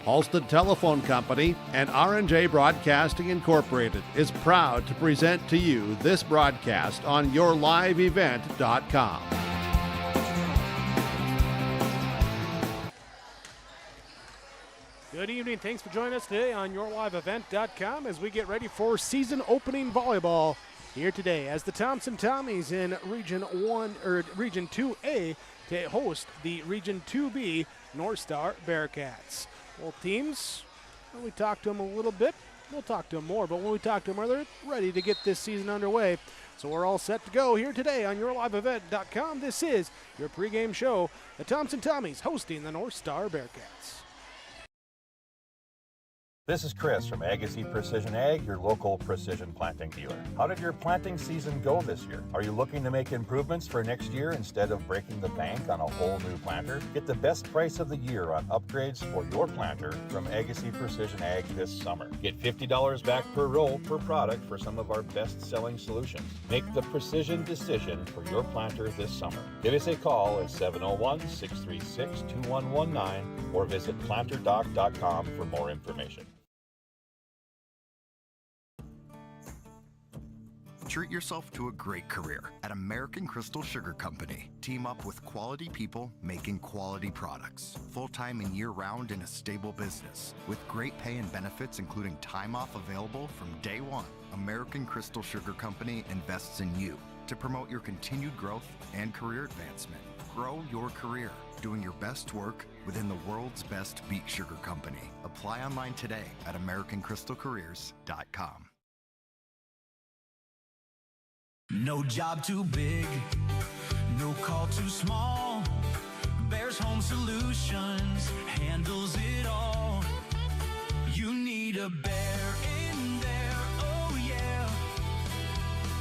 Halstead Telephone Company and R&J Broadcasting Incorporated is proud to present to you this broadcast on yourliveevent.com. Good evening. Thanks for joining us today on yourliveevent.com as we get ready for season opening volleyball here today as the Thompson Tommies in Region 2A to host the Region 2B North Star Bearcats. Both teams, when we talked to them a little bit, we'll talk to them more, but when we talk to them, they're ready to get this season underway. So we're all set to go here today on yourliveevent.com. This is your pregame show. The Thompson Tommies hosting the North Star Bearcats. This is Chris from Agassiz Precision Ag, your local precision planting dealer. How did your planting season go this year? Are you looking to make improvements for next year instead of breaking the bank on a whole new planter? Get the best price of the year on upgrades for your planter from Agassiz Precision Ag this summer. Get $50 back per roll per product for some of our best-selling solutions. Make the precision decision for your planter this summer. Give us a call at 701-636-2119 or visit planterdoc.com for more information. Treat yourself to a great career at American Crystal Sugar Company. Team up with quality people making quality products. Full-time and year-round in a stable business. With great pay and benefits including time off available from day one. American Crystal Sugar Company invests in you to promote your continued growth and career advancement. Grow your career doing your best work within the world's best beet sugar company. Apply online today at AmericanCrystalCareers.com. No job too big, no call too small. Bears Home Solutions handles it all. You need a bear in there, oh yeah.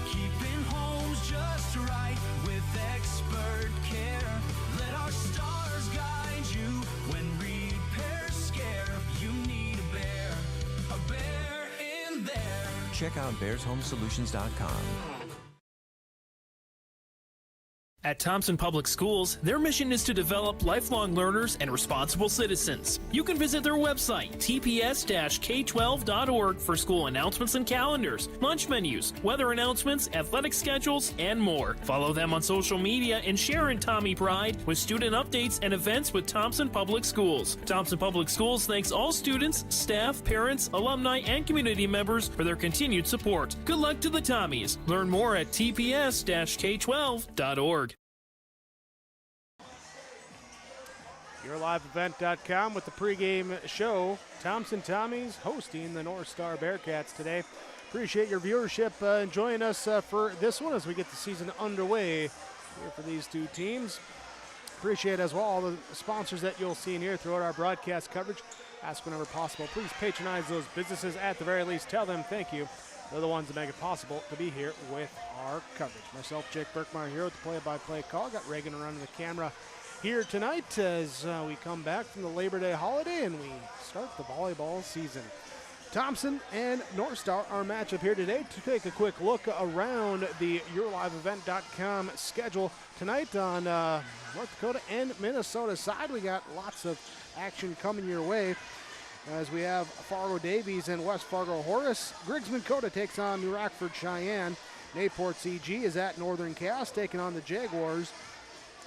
Keeping homes just right with expert care. Let our stars guide you when repairs scare. You need a bear in there. Check out bearshomesolutions.com. At Thompson Public Schools, their mission is to develop lifelong learners and responsible citizens. You can visit their website, tps-k12.org, for school announcements and calendars, lunch menus, weather announcements, athletic schedules, and more. Follow them on social media and share in Tommy Pride with student updates and events with Thompson Public Schools. Thompson Public Schools thanks all students, staff, parents, alumni, and community members for their continued support. Good luck to the Tommies. Learn more at tps-k12.org. YourLiveEvent.com with the pregame show. Thompson Tommies hosting the North Star Bearcats today. Appreciate your viewership and joining us for this one as we get the season underway here for these two teams. Appreciate as well all the sponsors that you'll see in here throughout our broadcast coverage. Ask whenever possible. Please patronize those businesses at the very least. Tell them thank you. They're the ones that make it possible to be here with our coverage. Myself, Jake Berkmeyer, here with the play-by-play call. Got Reagan running the camera here tonight as we come back from the Labor Day holiday and we start the volleyball season. Thompson and North Star, our matchup here today. To take a quick look around the YourLiveEvent.com schedule tonight on North Dakota and Minnesota side, we got lots of action coming your way as we have Fargo Davies and West Fargo Horace. Grigsman Coda takes on New Rockford Cheyenne. Nayport CG is at Northern Cass taking on the Jaguars.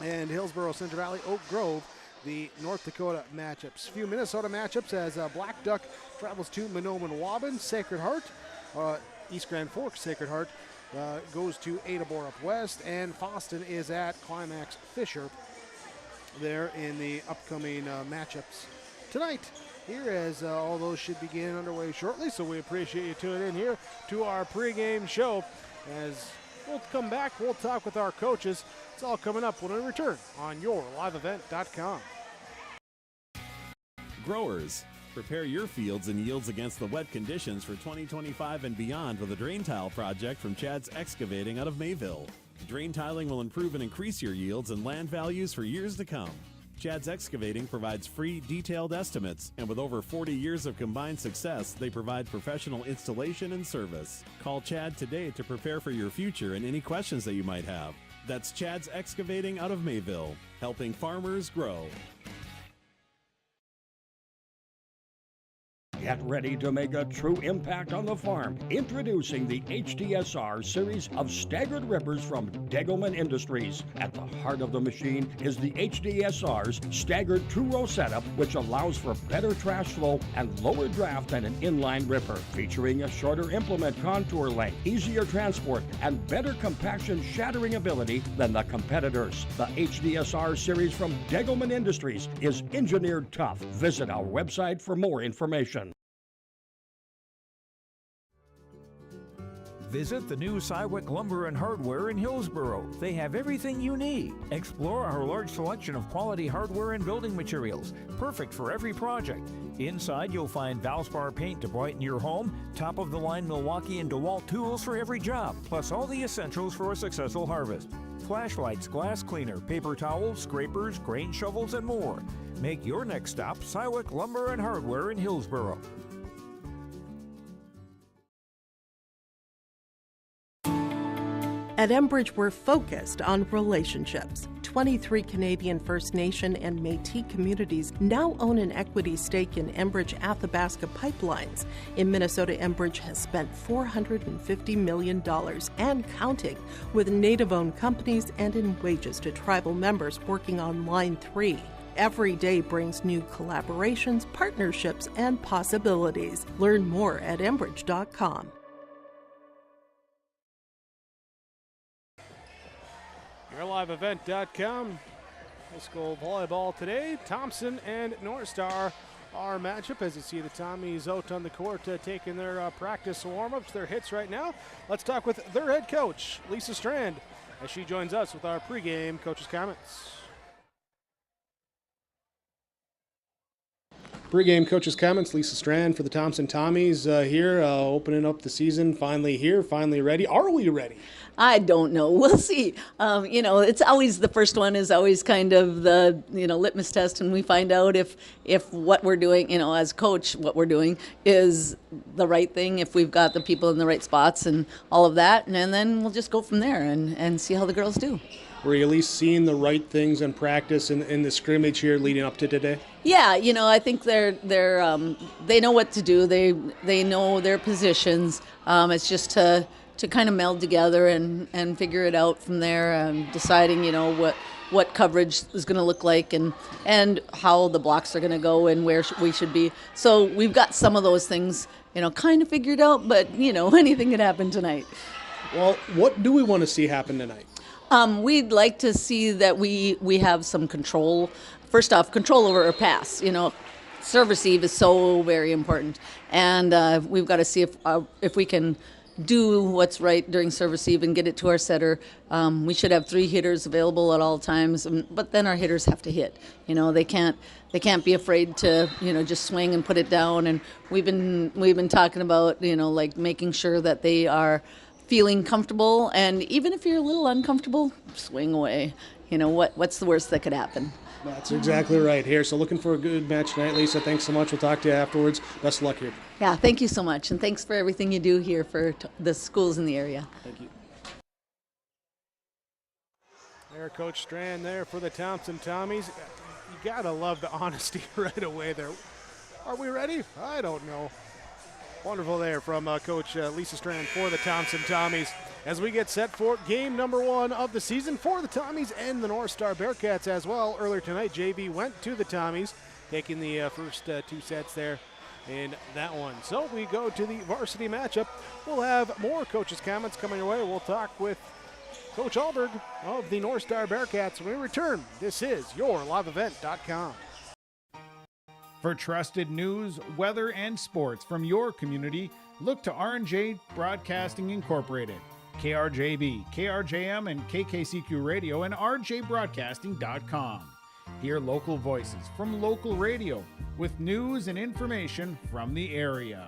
And Hillsborough, Central Valley, Oak Grove, the North Dakota matchups. A few Minnesota matchups as Black Duck travels to Mahnomen-Waubun. Sacred Heart, East Grand Forks Sacred Heart, goes to Ada Borup West. And Fosston is at Climax Fisher there in the upcoming matchups tonight. Here as all those should begin underway shortly. So we appreciate you tuning in here to our pregame show. As we'll come back, we'll talk with our coaches. It's all coming up when we return on yourliveevent.com. Growers, prepare your fields and yields against the wet conditions for 2025 and beyond with a drain tile project from Chad's Excavating out of Mayville. Drain tiling will improve and increase your yields and land values for years to come. Chad's Excavating provides free, detailed estimates, and with over 40 years of combined success, they provide professional installation and service. Call Chad today to prepare for your future and any questions that you might have. That's Chad's Excavating out of Mayville, helping farmers grow. Get ready to make a true impact on the farm. Introducing the HDSR series of staggered rippers from Degelman Industries. At the heart of the machine is the HDSR's staggered two-row setup, which allows for better trash flow and lower draft than an inline ripper. Featuring a shorter implement contour length, easier transport, and better compaction shattering ability than the competitors. The HDSR series from Degelman Industries is engineered tough. Visit our website for more information. Visit the new Cywick Lumber and Hardware in Hillsboro. They have everything you need. Explore our large selection of quality hardware and building materials, perfect for every project. Inside, you'll find Valspar paint to brighten your home, top-of-the-line Milwaukee and DeWalt tools for every job, plus all the essentials for a successful harvest. Flashlights, glass cleaner, paper towels, scrapers, grain shovels, and more. Make your next stop Cywick Lumber and Hardware in Hillsboro. At Enbridge, we're focused on relationships. 23 Canadian First Nation and Métis communities now own an equity stake in Enbridge Athabasca Pipelines. In Minnesota, Enbridge has spent $450 million and counting with Native-owned companies and in wages to tribal members working on Line 3. Every day brings new collaborations, partnerships, and possibilities. Learn more at Enbridge.com. YourLiveEvent.com. High school volleyball today. Thompson and North Star, our matchup as you see the Tommies out on the court taking their practice warm-ups, their hits right now. Let's talk with their head coach, Lisa Strand, as she joins us with our pregame coach's comments. Pregame coach's comments, Lisa Strand for the Thompson Tommies here, opening up the season, finally here, finally ready. Are we ready? I don't know. We'll see. It's always the first one is always kind of the, litmus test, and we find out if what we're doing, as coach, what we're doing is the right thing, if we've got the people in the right spots and all of that, and then we'll just go from there and see how the girls do. Were you at least seeing the right things in practice in the scrimmage here leading up to today? Yeah, I think they know what to do. They know their positions. It's just to kind of meld together and figure it out from there, deciding, what coverage is going to look like and how the blocks are going to go and where we should be. So we've got some of those things, kind of figured out, but, anything could happen tonight. Well, what do we want to see happen tonight? We'd like to see that we have some control. First off, control over our pass. Serve receive is so very important, and we've got to see if we can do what's right during serve receive and get it to our setter. We should have 3 hitters available at all times, but then our hitters have to hit. They can't be afraid to just swing and put it down. And we've been talking about like making sure that they are feeling comfortable, and even if you're a little uncomfortable, swing away. What's the worst that could happen? That's exactly right here. So looking for a good match tonight, Lisa. Thanks so much. We'll talk to you afterwards. Best of luck here. Yeah, thank you so much, and thanks for everything you do here for the schools in the area. Thank you. There, Coach Strand there for the Thompson Tommies. You gotta love the honesty right away there. Are we ready? I don't know. Wonderful there from Coach Lisa Strand for the Thompson Tommies as we get set for game number 1 of the season for the Tommies and the North Star Bearcats as well. Earlier tonight, JV went to the Tommies, taking the first 2 sets there in that one. So we go to the varsity matchup. We'll have more coaches' comments coming your way. We'll talk with Coach Alberg of the North Star Bearcats when we return. This is YourLiveEvent.com. For trusted news, weather, and sports from your community, look to R&J Broadcasting Incorporated, KRJB, KRJM, and KKCQ Radio, and rjbroadcasting.com. Hear local voices from local radio with news and information from the area.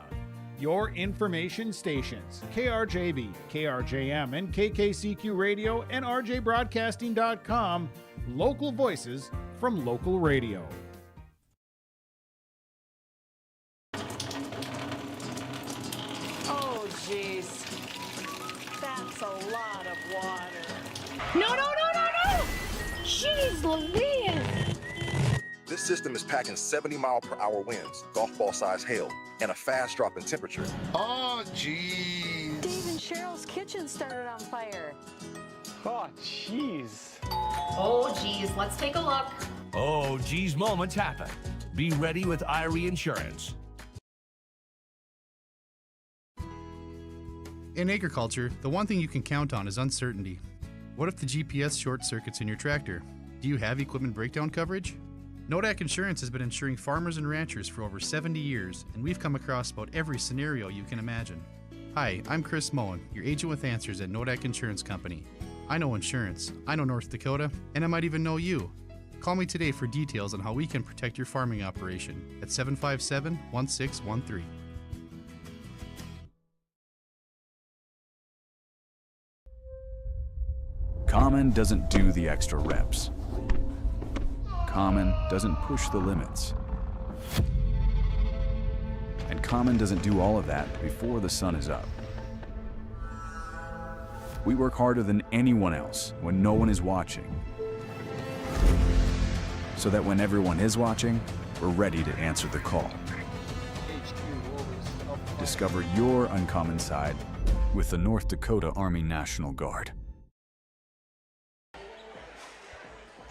Your information stations, KRJB, KRJM, and KKCQ Radio, and rjbroadcasting.com. Local voices from local radio. Oh, jeez. That's a lot of water. No, no, no! Jeez Louise! This system is packing 70-mile-per-hour winds, golf ball-sized hail, and a fast drop in temperature. Oh, jeez. Dave and Cheryl's kitchen started on fire. Oh, jeez. Oh, geez, let's take a look. Oh, geez, moments happen. Be ready with Irie Insurance. In agriculture, the one thing you can count on is uncertainty. What if the GPS short circuits in your tractor? Do you have equipment breakdown coverage? Nodak Insurance has been insuring farmers and ranchers for over 70 years, and we've come across about every scenario you can imagine. Hi, I'm Chris Moen, your agent with answers at Nodak Insurance Company. I know insurance, I know North Dakota, and I might even know you. Call me today for details on how we can protect your farming operation at 757-1613. Common doesn't do the extra reps. Common doesn't push the limits. And Common doesn't do all of that before the sun is up. We work harder than anyone else when no one is watching, so that when everyone is watching, we're ready to answer the call. Discover your uncommon side with the North Dakota Army National Guard.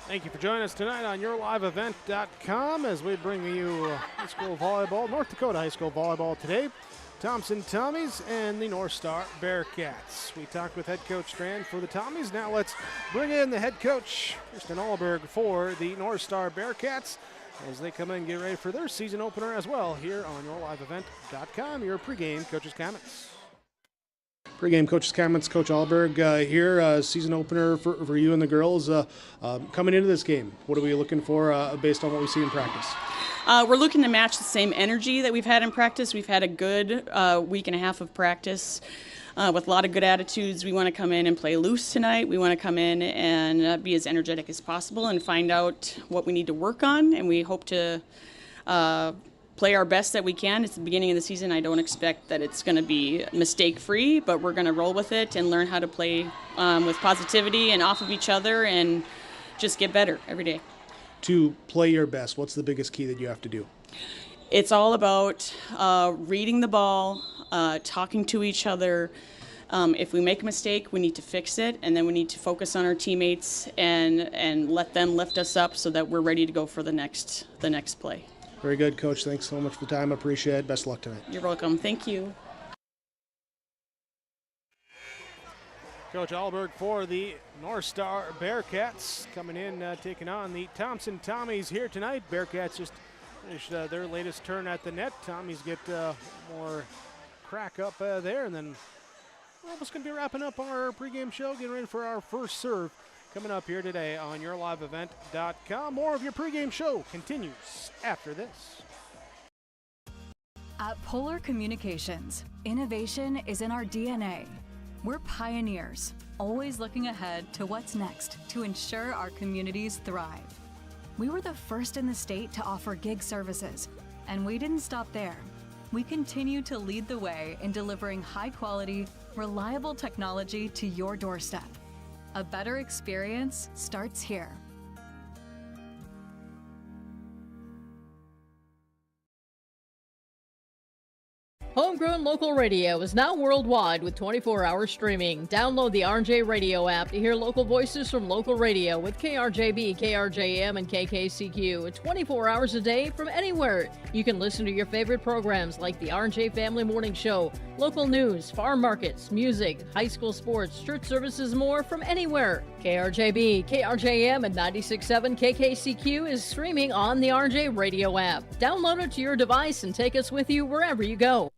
Thank you for joining us tonight on YourLiveEvent.com as we bring you high school volleyball, North Dakota high school volleyball today. Thompson Tommies and the North Star Bearcats. We talked with head coach Strand for the Tommies. Now let's bring in the head coach, Kristen Alberg, for the North Star Bearcats as they come in and get ready for their season opener as well here on YourLiveEvent.com. Your pregame coach's comments. Pregame coach's comments. Coach Alberg here, season opener for you and the girls. Coming into this game, what are we looking for based on what we see in practice? We're looking to match the same energy that we've had in practice. We've had a good week and a half of practice with a lot of good attitudes. We want to come in and play loose tonight. We want to come in and be as energetic as possible and find out what we need to work on, and we hope to play our best that we can. It's the beginning of the season. I don't expect that it's going to be mistake-free, but we're going to roll with it and learn how to play with positivity and off of each other and just get better every day. To play your best, what's the biggest key that you have to do? It's all about reading the ball, talking to each other. If we make a mistake, we need to fix it, and then we need to focus on our teammates and let them lift us up so that we're ready to go for the next play. Very good, Coach. Thanks so much for the time. I appreciate it. Best of luck tonight. You're welcome. Thank you. Coach Alberg for the North Star Bearcats coming in, taking on the Thompson Tommies here tonight. Bearcats just finished their latest turn at the net. Tommies get more crack up there, and then we're almost going to be wrapping up our pregame show, getting ready for our first serve coming up here today on YourLiveEvent.com. More of your pregame show continues after this. At Polar Communications, innovation is in our DNA. We're pioneers, always looking ahead to what's next to ensure our communities thrive. We were the first in the state to offer gig services, and we didn't stop there. We continue to lead the way in delivering high-quality, reliable technology to your doorstep. A better experience starts here. Homegrown local radio is now worldwide with 24-hour streaming. Download the RJ Radio app to hear local voices from local radio with KRJB, KRJM, and KKCQ. 24 hours a day from anywhere. You can listen to your favorite programs like the RJ Family Morning Show, local news, farm markets, music, high school sports, church services, more from anywhere. KRJB, KRJM, and 96.7 KKCQ is streaming on the RJ Radio app. Download it to your device and take us with you wherever you go.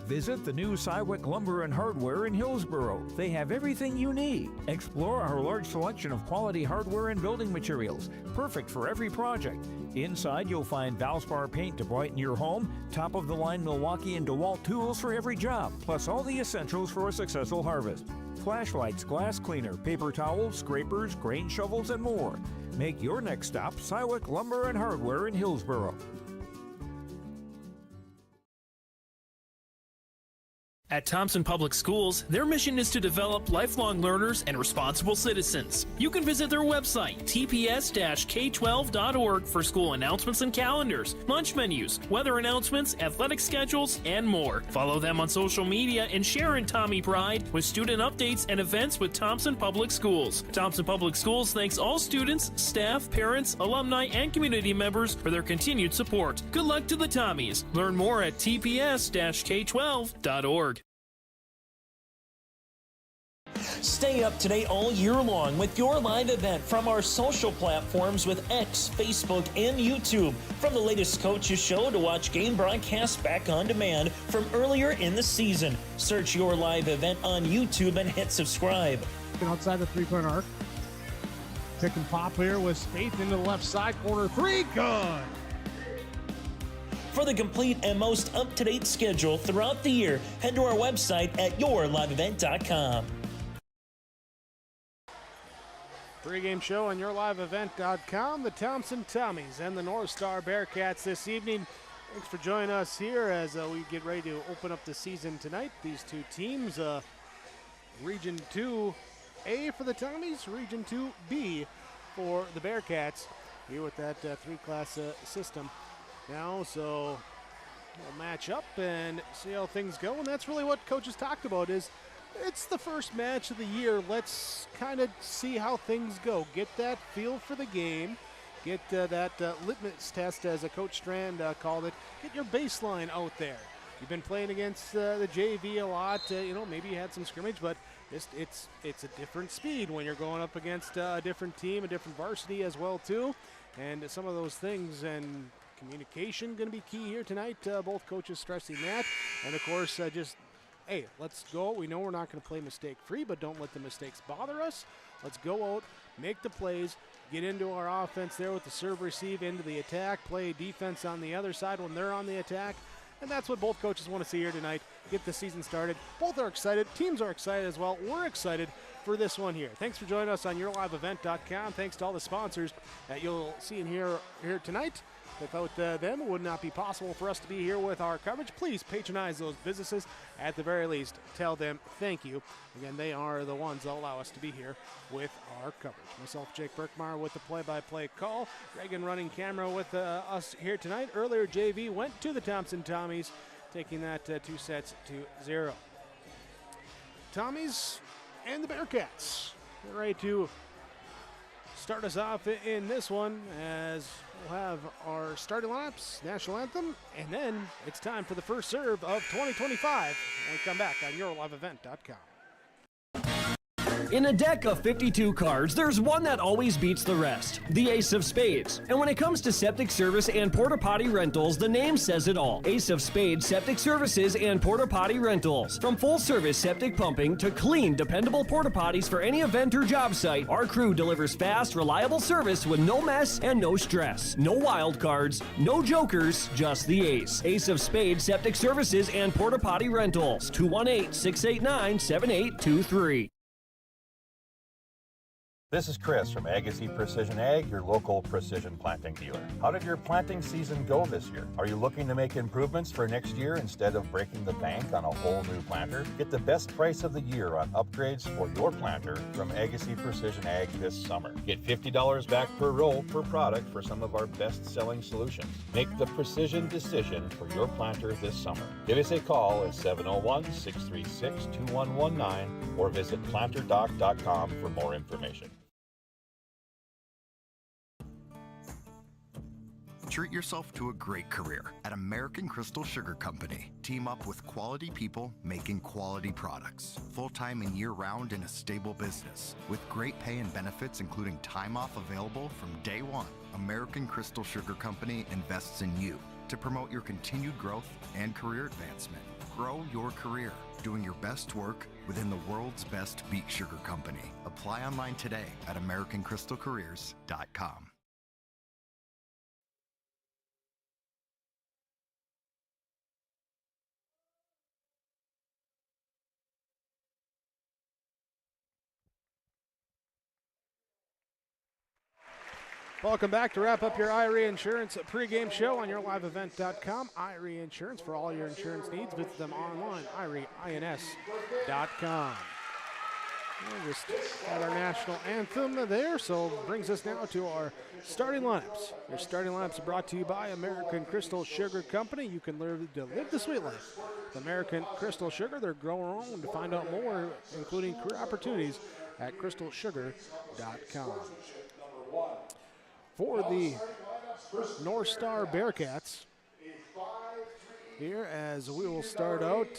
Visit the new Cywick Lumber and Hardware in Hillsboro. They have everything you need. Explore our large selection of quality hardware and building materials, perfect for every project. Inside, you'll find Valspar paint to brighten your home, top-of-the-line Milwaukee and DeWalt tools for every job, plus all the essentials for a successful harvest. Flashlights, glass cleaner, paper towels, scrapers, grain shovels, and more. Make your next stop Cywick Lumber and Hardware in Hillsboro. At Thompson Public Schools, their mission is to develop lifelong learners and responsible citizens. You can visit their website, tps-k12.org, for school announcements and calendars, lunch menus, weather announcements, athletic schedules, and more. Follow them on social media and share in Tommy Pride with student updates and events with Thompson Public Schools. Thompson Public Schools thanks all students, staff, parents, alumni, and community members for their continued support. Good luck to the Tommies. Learn more at tps-k12.org. Stay up to date all year long with your live event from our social platforms with X, Facebook, and YouTube. From the latest coaches show to watch game broadcasts back on demand from earlier in the season. Search your live event on YouTube and hit subscribe. Outside the three-point arc. Pick and pop here with Spaeth into the left side corner. Three, good. For the complete and most up-to-date schedule throughout the year, head to our website at yourliveevent.com. Pregame show on yourliveevent.com. The Thompson Tommies and the North Star Bearcats this evening. Thanks for joining us here as we get ready to open up the season tonight. These two teams, Region 2A for the Tommies, Region 2B for the Bearcats, here with that three-class system now. So we'll match up and see how things go. And that's really what coaches talked about, is it's the first match of the year. Let's kind of see how things go. Get that feel for the game. Get that litmus test, as Coach Strand called it. Get your baseline out there. You've been playing against the JV a lot. Maybe you had some scrimmage, but it's a different speed when you're going up against a different team, a different varsity as well too. And some of those things, and communication going to be key here tonight. Both coaches stressing that. And of course, hey, let's go. We know we're not going to play mistake-free, but don't let the mistakes bother us. Let's go out, make the plays, get into our offense there with the serve receive into the attack, play defense on the other side when they're on the attack. And that's what both coaches want to see here tonight. Get the season started. Both are excited. Teams are excited as well. We're excited for this one here. Thanks for joining us on yourliveevent.com. Thanks to all the sponsors that you'll see in here tonight. Without them, it would not be possible for us to be here with our coverage. Please patronize those businesses. At the very least, tell them thank you. Again, they are the ones that allow us to be here with our coverage. Myself, Jake Berkmeyer, with the play-by-play call. Reagan running camera with us here tonight. Earlier, JV went to the Thompson Tommies, taking that 2-0. Tommies and the Bearcats. They're ready to start us off in this one, as we'll have our starting lineups, national anthem, and then it's time for the first serve of 2025 when we come back on yourliveevent.com. In a deck of 52 cards, there's one that always beats the rest, the Ace of Spades. And when it comes to septic service and porta potty rentals, the name says it all. Ace of Spades Septic Services and Porta Potty Rentals. From full service septic pumping to clean, dependable porta potties for any event or job site, our crew delivers fast, reliable service with no mess and no stress. No wild cards, no jokers, just the Ace. Ace of Spades Septic Services and Porta Potty Rentals. 218-689-7823. This is Chris from Agassiz Precision Ag, your local precision planting dealer. How did your planting season go this year? Are you looking to make improvements for next year instead of breaking the bank on a whole new planter? Get the best price of the year on upgrades for your planter from Agassiz Precision Ag this summer. Get $50 back per roll per product for some of our best-selling solutions. Make the precision decision for your planter this summer. Give us a call at 701-636-2119 or visit planterdoc.com for more information. Treat yourself to a great career at American Crystal Sugar Company. Team up with quality people making quality products. Full-time and year-round in a stable business. With great pay and benefits including time off available from day one. American Crystal Sugar Company invests in you to promote your continued growth and career advancement. Grow your career doing your best work within the world's best beet sugar company. Apply online today at AmericanCrystalCareers.com. Welcome back to wrap up your IRE Insurance pregame show on yourliveevent.com. IRE Insurance for all your insurance needs. Visit them online, ireins.com. We just had our national anthem there, so brings us now to our starting lineups. Your starting lineups are brought to you by American Crystal Sugar Company. You can live the sweet life with American Crystal Sugar. They're grower-owned. To find out more, including career opportunities, at crystalsugar.com. For the North Star Bearcats, here as we will start out,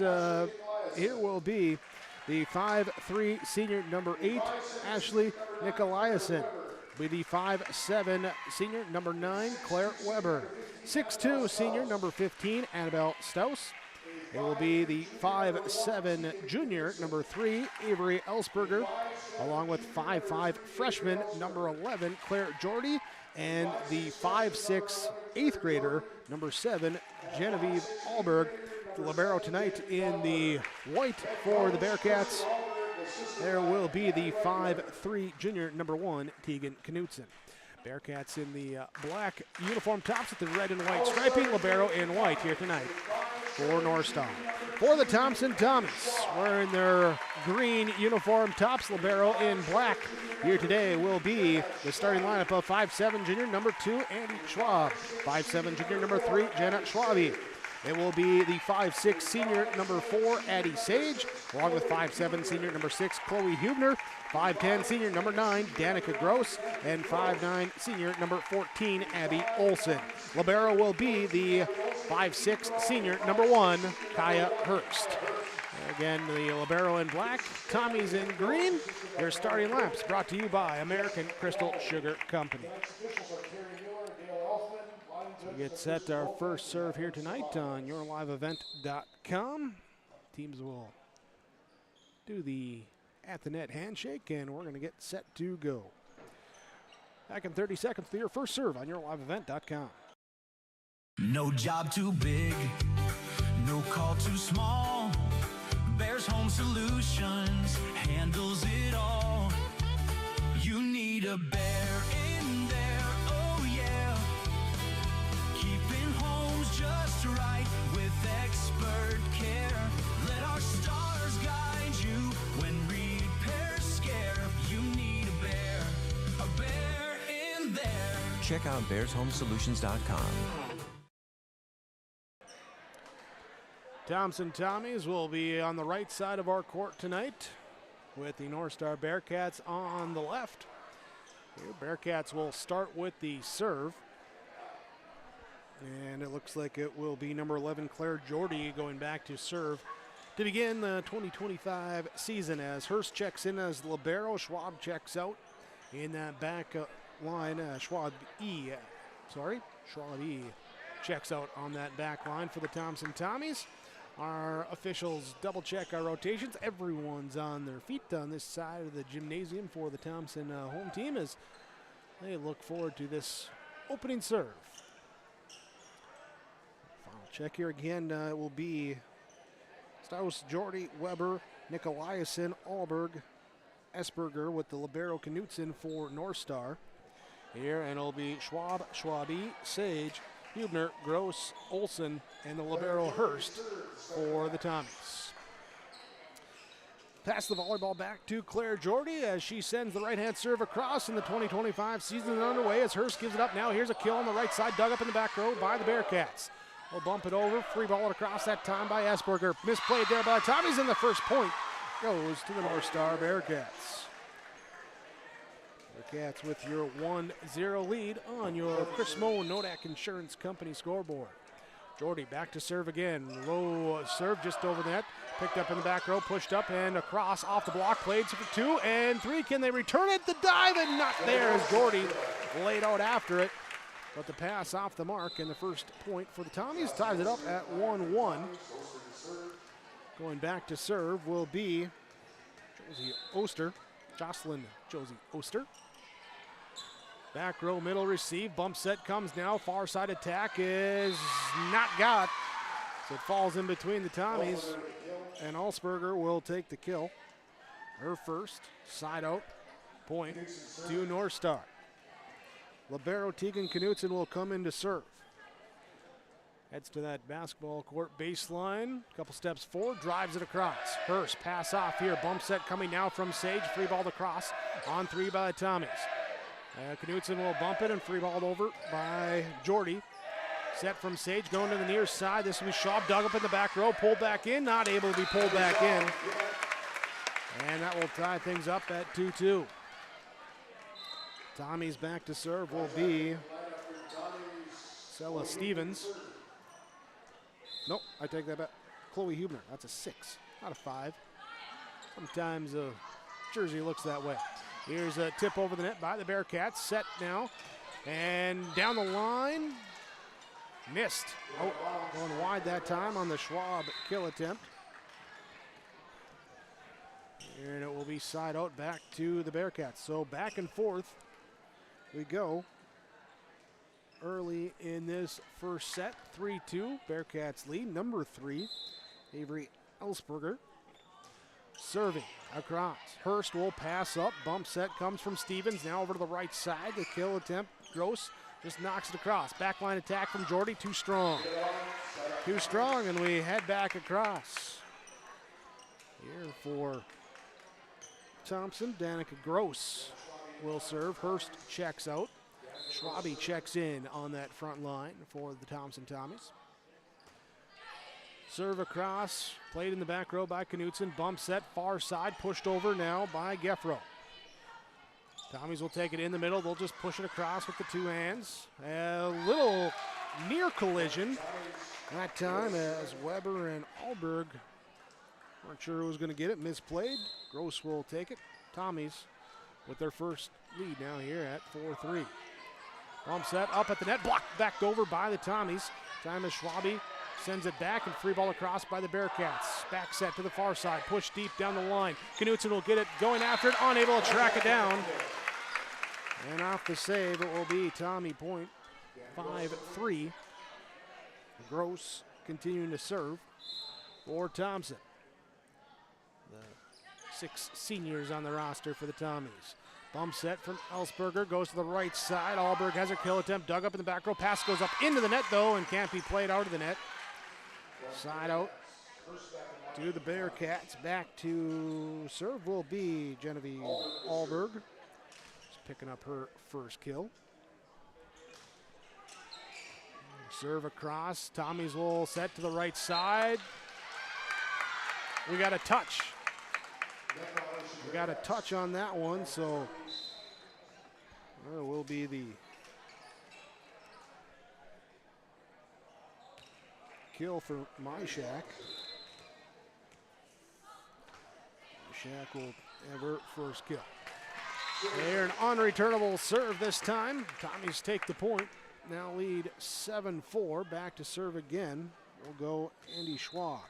here will be the 5'3" senior number 8, Ashley Nicolaisen. Will be the 5'7" senior number 9, Claire Weber. 6'2" senior number 15, Annabelle Staus. It will be the 5'7" junior number 3, Avery Ellsberger, along with 5'5" freshman number 11, Claire Jordy, and the 5'6" 8th grader number 7, Genevieve Alberg. The libero tonight in the white for the Bearcats. There will be the 5'3" junior number 1, Tegan Knutson. Bearcats in the black uniform tops with the red and white striping, libero in white here tonight for North Star. For the Thompson Tommies, wearing their green uniform tops, libero in black. Here today will be the starting lineup of 5'7" junior number 2, Andy Schwab. 5'7" junior number 3, Janet Schwabi. It will be the 5'6" senior number 4, Addie Sage, along with 5'7" senior number 6, Chloe Hubner, 5'10" senior number 9, Danica Gross, and 5'9" senior number 14, Abby Olson. Libero will be the 5'6" senior number 1, Kaya Hurst. Again, the libero in black, Tommies in green. Their starting laps brought to you by American Crystal Sugar Company. So we get set our first serve here tonight on yourliveevent.com. Teams will do the at the net handshake, and we're going to get set to go. Back in 30 seconds to your first serve on yourliveevent.com. No job too big, no call too small. Bears Home Solutions handles it all. You need a bear in there, oh yeah. Keeping homes just right with expert care. Let our stars guide you when repairs scare. You need a bear in there. Check out bearshomesolutions.com. Thompson Tommies will be on the right side of our court tonight with the North Star Bearcats on the left. Here, Bearcats will start with the serve. And it looks like it will be number 11, Claire Jordy, going back to serve to begin the 2025 season as Hurst checks in as libero. Schwab checks out in that back line. Schwab E checks out on that back line for the Thompson Tommies. Our officials double check our rotations. Everyone's on their feet on this side of the gymnasium for the Thompson home team as they look forward to this opening serve. Final check here again will be Staus, Jordy, Weber, Nicolaisen, Alberg, Esberger with the libero Knutson for North Star. Here, and it'll be Schwab, Schwabi, Sage, Hubner, Gross, Olson, and the libero Hurst for the Tommies. Pass the volleyball back to Claire Jordy as she sends the right-hand serve across, and the 2025 season is underway as Hurst gives it up now. Here's a kill on the right side, dug up in the back row by the Bearcats. We'll bump it over, free ball it across that time by Esberger. Misplayed there by the Tommies, and the first point goes to the North Star Bearcats. Bearcats with your 1-0 lead on your Chris Moe Nodak Insurance Company scoreboard. Jordy back to serve again. Low serve just over the net. Picked up in the back row, pushed up and across off the block. Played for 2 and 3. Can they return it? The dive and not there as Jordy laid out after it. But the pass off the mark and the first point for the Tommies ties it up at 1-1. Going back to serve will be Josie Oster. Jocelyn Josie Oster. Back row, middle receive, bump set comes now, far side attack is not got. So it falls in between the Tommies, and Alsberger will take the kill. Her first, side out, point to North Star. Libero Tegan Knutson will come in to serve. Heads to that basketball court baseline. Couple steps forward, drives it across. Hurst, pass off here. Bump set coming now from Sage. Free ball across. On three by the Tommies. Knutson will bump it and free balled over by Jordy. Set from Sage going to the near side. This will be Schwab dug up in the back row. Pulled back in. Not able to be pulled back in. And that will tie things up at 2-2. Tommy's back to serve will be Sella Stevens. Nope, I take that back. Chloe Hubner, that's a 6, not a 5. Sometimes a jersey looks that way. Here's a tip over the net by the Bearcats. Set now, and down the line, missed. Oh, going wide that time on the Schwab kill attempt. And it will be side out back to the Bearcats. So back and forth we go. Early in this first set, 3-2, Bearcats lead. Number 3, Avery Ellsberger. Serving across. Hurst will pass up. Bump set comes from Stevens. Now over to the right side. The kill attempt. Gross just knocks it across. Backline attack from Jordy. Too strong. Too strong, and we head back across. Here for Thompson. Danica Gross will serve. Hurst checks out. Schwabe checks in on that front line for the Thompson Tommies. Serve across, played in the back row by Knutson. Bump set, far side, pushed over now by Geffro. Tommies will take it in the middle. They'll just push it across with the two hands. A little near collision that time as Weber and Alberg weren't sure who was going to get it. Misplayed. Gross will take it. Tommies with their first lead now here at 4-3. Bump set up at the net, blocked back over by the Tommies. Time as Schwabe sends it back and free ball across by the Bearcats. Back set to the far side, push deep down the line. Knutson will get it, going after it, unable to track it down. And off the save, it will be Tommy point, 5-3. Gross continuing to serve for Thompson. The 6 seniors on the roster for the Tommies. Bump set from Ellsberger, goes to the right side. Alberg has a kill attempt, dug up in the back row. Pass goes up into the net though and can't be played out of the net. Side out to the Bearcats. Back to serve will be Genevieve Alberg. Just picking up her first kill. Serve across. Tommies will set to the right side. We got a touch. We got a touch on that one, so there will be the kill for Myshak. Myshak will have her first kill. They're an unreturnable serve this time. Tommies take the point. Now lead 7-4. Back to serve again. Will go Andy Schwab.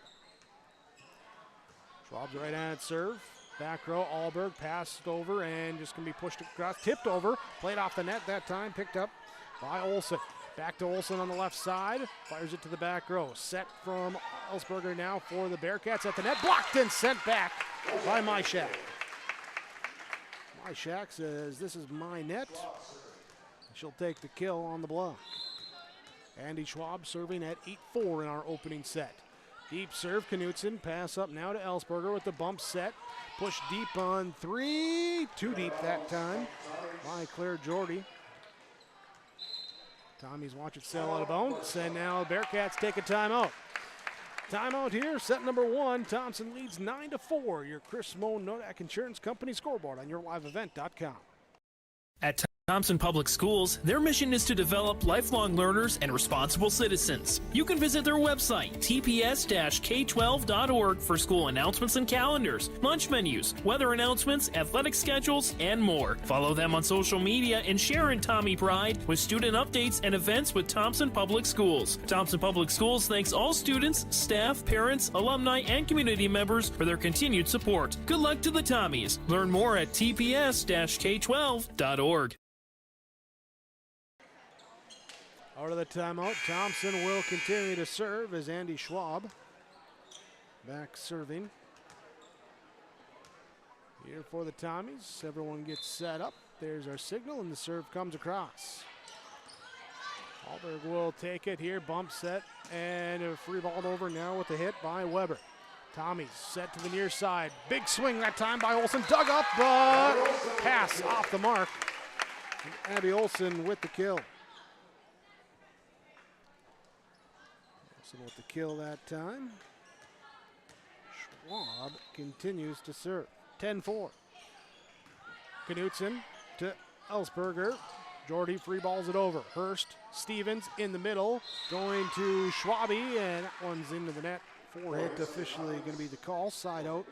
Schwab's right-handed serve. Back row, Alberg passed over and just going to be pushed across, tipped over, played off the net that time, picked up by Olsen. Back to Olsen on the left side, fires it to the back row. Set from Ellsberger now for the Bearcats at the net, blocked and sent back by Myshak. Myshak says, "This is my net." She'll take the kill on the block. Andy Schwab serving at 8-4 in our opening set. Deep serve, Knutson, pass up now to Ellsberger with the bump set. Push deep on 3, too deep that time by Claire Jordy. Tommy's watch it sail out of bounds, and now the Bearcats take a timeout. Timeout here, set number 1. Thompson leads 9-4. Your Chris Moe Nodak Insurance Company scoreboard on yourliveevent.com. At Thompson Public Schools, their mission is to develop lifelong learners and responsible citizens. You can visit their website, tps-k12.org, for school announcements and calendars, lunch menus, weather announcements, athletic schedules, and more. Follow them on social media and share in Tommy Pride with student updates and events with Thompson Public Schools. Thompson Public Schools thanks all students, staff, parents, alumni, and community members for their continued support. Good luck to the Tommies. Learn more at tps-k12.org. Out of the timeout, Thompson will continue to serve as Andy Schwab back serving. Here for the Tommies, everyone gets set up. There's our signal, and the serve comes across. Alberg will take it here, bump set, and a free ball over now with the hit by Weber. Tommy's set to the near side. Big swing that time by Olsen. Dug up, but pass off the mark. And Abby Olsen with the kill. Olsen with the kill that time. Schwab continues to serve. 10-4. Knutson to Ellsberger. Jordy free balls it over. Hurst, Stevens in the middle, going to Schwabe, and that one's into the net. Four-hit officially going to be the call. Side out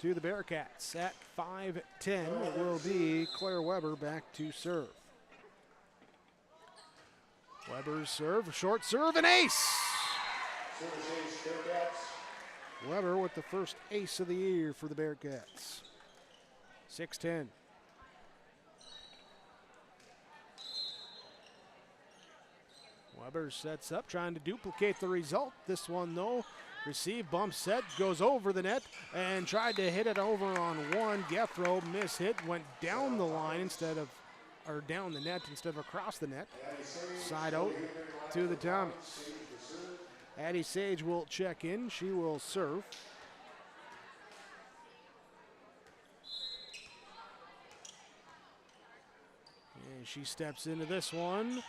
to the Bearcats. At 5-10, it will be Claire Weber back to serve. Weber's serve, short serve, and ace! Weber with the first ace of the year for the Bearcats. 6-10. Weber sets up, trying to duplicate the result. This one, though, receive, bump set, goes over the net, and tried to hit it over on one. Gethro miss-hit, went down the line instead of, or down the net instead of across the net. Side out to the Tommies. Addie Sage will check in. She will serve. And she steps into this one.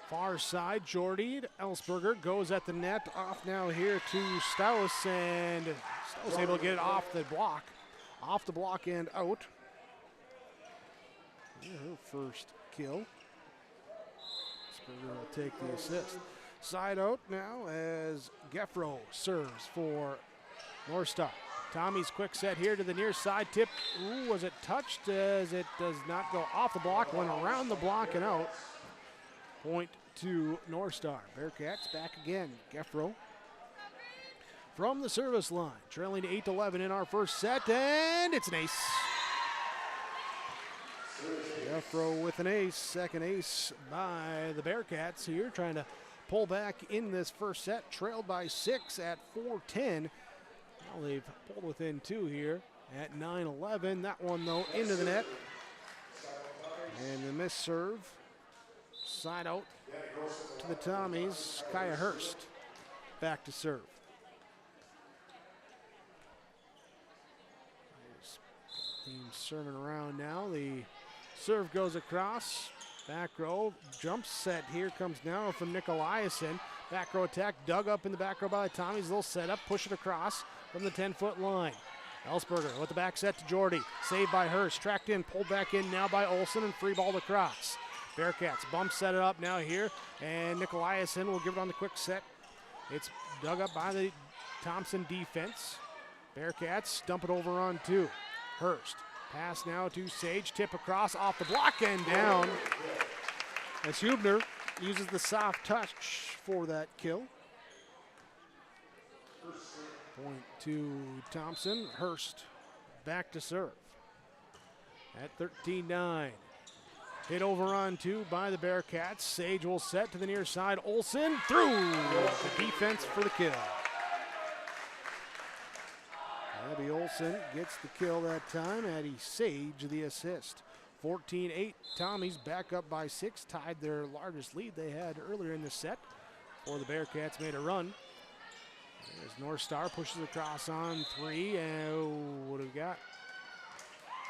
Far side, Jordy to Ellsberger, goes at the net, off now here to Staus, and Staus able to get it off the block and out. Her first kill. Ellsberger will take the assist. Side out now as Geffro serves for North Star. Tommy's quick set here to the near side, tip, was it touched as it does not go off the block, went around the block and out. Point to North Star. Bearcats back again. Geffro from the service line, trailing 8-11 in our first set, and it's an ace. Geffro with an ace, second ace by the Bearcats here, trying to pull back in this first set, trailed by 6 at 4-10. Now they've pulled within 2 here at 9-11. That one, though, into the net. And the miss serve. Side out to the Tommies. Kaya Hurst back to serve. Team serving around now. The serve goes across. Back row, jump set here comes now from Nicolaisen. Back row attack, dug up in the back row by the Tommies. Little setup, push it across from the 10-foot line. Ellsberger with the back set to Jordy. Saved by Hurst, tracked in, pulled back in now by Olsen, and free balled across. Bearcats bump set it up now here, and Nicolaisen will give it on the quick set. It's dug up by the Thompson defense. Bearcats dump it over on 2. Hurst. Pass now to Sage, tip across off the block and down. As Hubner uses the soft touch for that kill. Point to Thompson. Hurst back to serve. At 13-9. Hit over on 2 by the Bearcats. Sage will set to the near side. Olsen through the defense for the kill. Abby Olsen gets the kill that time. Addie Sage the assist. 14-8. Tommies back up by 6. Tied their largest lead they had earlier in the set before the Bearcats made a run. As North Star pushes across on 3. And what do we got?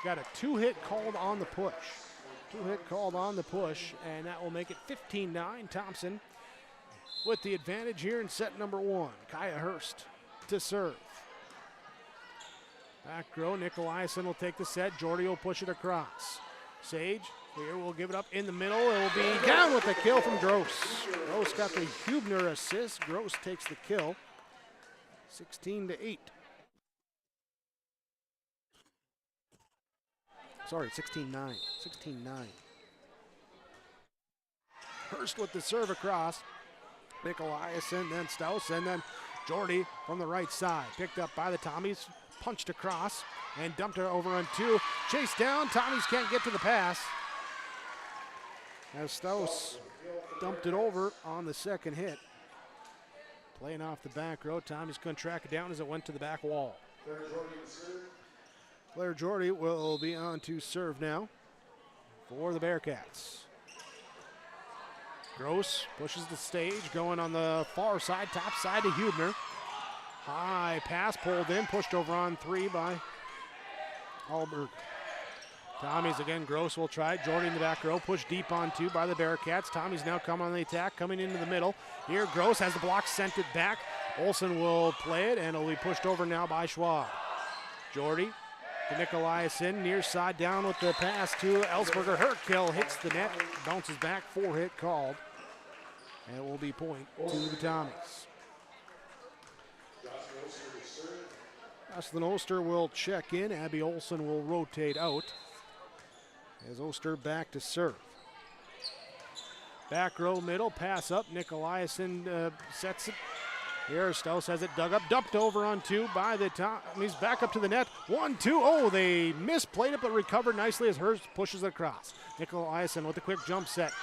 Got a 2-hit called on the push. 2-hit called on the push, and that will make it 15-9. Thompson with the advantage here in set number 1. Kaya Hurst to serve. Back row, Nicolaisen will take the set. Jordy will push it across. Sage here will give it up in the middle. It will be down with the kill from Gross. Gross got the Hubner assist. Gross takes the kill. 16-8. Sorry, 16-9. 16-9. Hurst with the serve across. Nicolaisen, then Staus, and then Jordy from the right side. Picked up by the Tommies. Punched across and dumped her over on 2. Chased down. Tommies can't get to the pass. As Staus dumped it over on the second hit. Playing off the back row. Tommies couldn't track it down as it went to the back wall. Claire Jordy will be on to serve now. for the Bearcats. Gross pushes the stage, going on the far side, top side to Hubner. High pass pulled in, pushed over on 3 by Alberg. Tommy's again, Gross will try it. Jordy in the back row, pushed deep on 2 by the Bearcats. Tommy's now coming on the attack, coming into the middle. Here, Gross has the block, sent it back. Olsen will play it, and it'll be pushed over now by Schwab. Jordy to Nicolaisen, near side down with the pass to Ellsberger. Hertkill hits the net, bounces back, 4-hit called. And it will be point to the Tommies. Jocelyn Oster will check in. Abby Olsen will rotate out. As Oster back to serve. Back row middle, pass up. Nicolaisen sets it. Here, Stouse has it dug up, dumped over on 2 by the Tommies. Back up to the net. 1-2. Oh, they misplayed it, but recovered nicely as Hurst pushes it across. Nicolaisen with a quick jump set.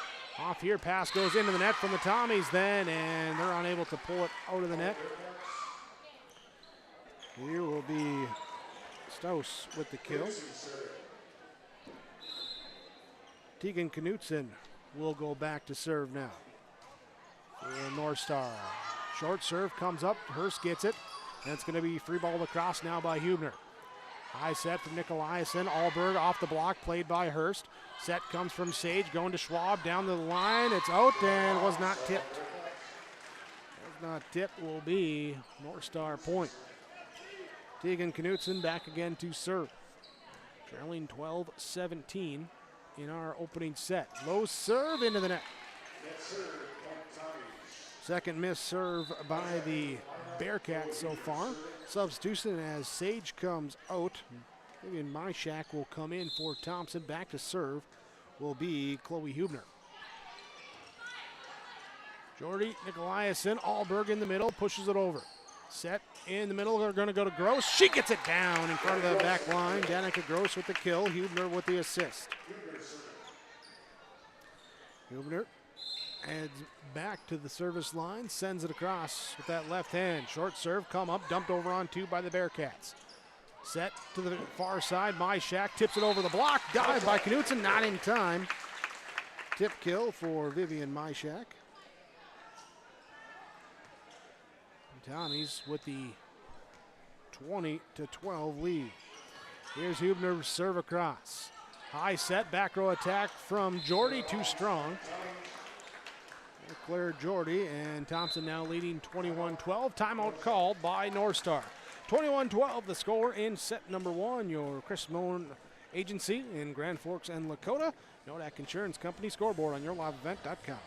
Off here, pass goes into the net from the Tommies then, and they're unable to pull it out of the net. Here will be Stouse with the kill. Tegan Knutson will go back to serve now for North Star. Short serve comes up, Hurst gets it, and it's going to be free ball across now by Hubner. High set from Nicolaisen, Alberg off the block, played by Hurst. Set comes from Sage, going to Schwab, down the line, it's out and was not tipped. Was not tipped, will be North Star point. Tegan Knutson back again to serve. Trailing 12-17 in our opening set. Low serve into the net. Second missed serve by the Bearcats so far. Substitution as Sage comes out. Vivian Myshak will come in for Thompson. Back to serve will be Chloe Hubner. Jordy Nicolaisen, Alberg in the middle, pushes it over. Set in the middle, they're going to go to Gross. She gets it down in front of the back line. Danica Gross with the kill, Hubner with the assist. Hubner adds back to the service line, sends it across with that left hand. Short serve, come up, dumped over on 2 by the Bearcats. Set to the far side, Myshak tips it over the block. Dive by Knutson, not in time. Tip kill for Vivian Myshak. Tommies with the 20-12 lead. Here's Hubner's serve across. High set, back row attack from Jordy, too strong. Clear Jordy, and Thompson now leading 21-12. Timeout called by North Star. 21-12 the score in set number 1. Your Chris Moen agency in Grand Forks and Lakota. Nodak Insurance Company scoreboard on yourliveevent.com.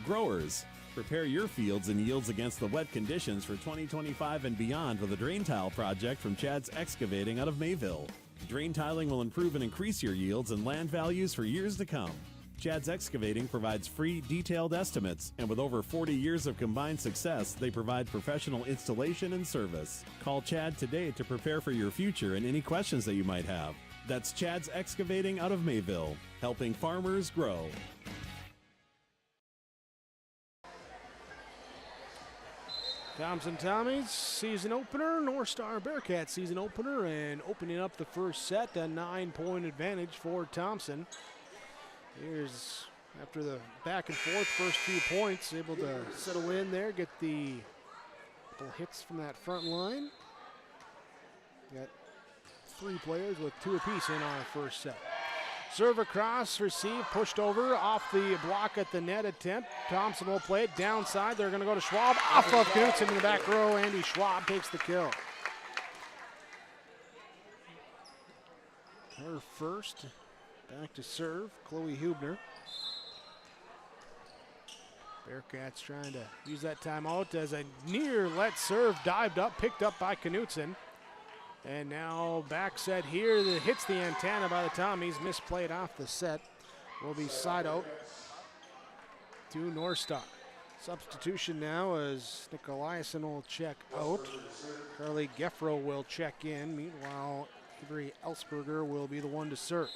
Growers, prepare your fields and yields against the wet conditions for 2025 and beyond with a drain tile project from Chad's Excavating out of Mayville. Drain tiling will improve and increase your yields and land values for years to come. Chad's Excavating provides free, detailed estimates, and with over 40 years of combined success, they provide professional installation and service. Call Chad today to prepare for your future and any questions that you might have. That's Chad's Excavating out of Mayville, helping farmers grow. Thompson Tommies season opener, North Star Bearcats season opener, and opening up the first set, a 9-point advantage for Thompson. Here's, after the back and forth, first few points, able to settle in there, get the couple hits from that front line. Got 3 players with 2 apiece in our first set. Serve across, receive, pushed over, off the block at the net attempt. Thompson will play it downside. They're going to go to Schwab, off of Knutson in the back row. Andy Schwab takes the kill. Her first. Back to serve, Chloe Hubner. Bearcats trying to use that timeout as a near let serve, dived up, picked up by Knutson. And now back set here that hits the antenna by the Tommies, misplayed off the set. Will be side out to North Star. Substitution now as Nicolaisen will check out. Carly Geffro will check in. Meanwhile, Avery Ellsberger will be the one to serve.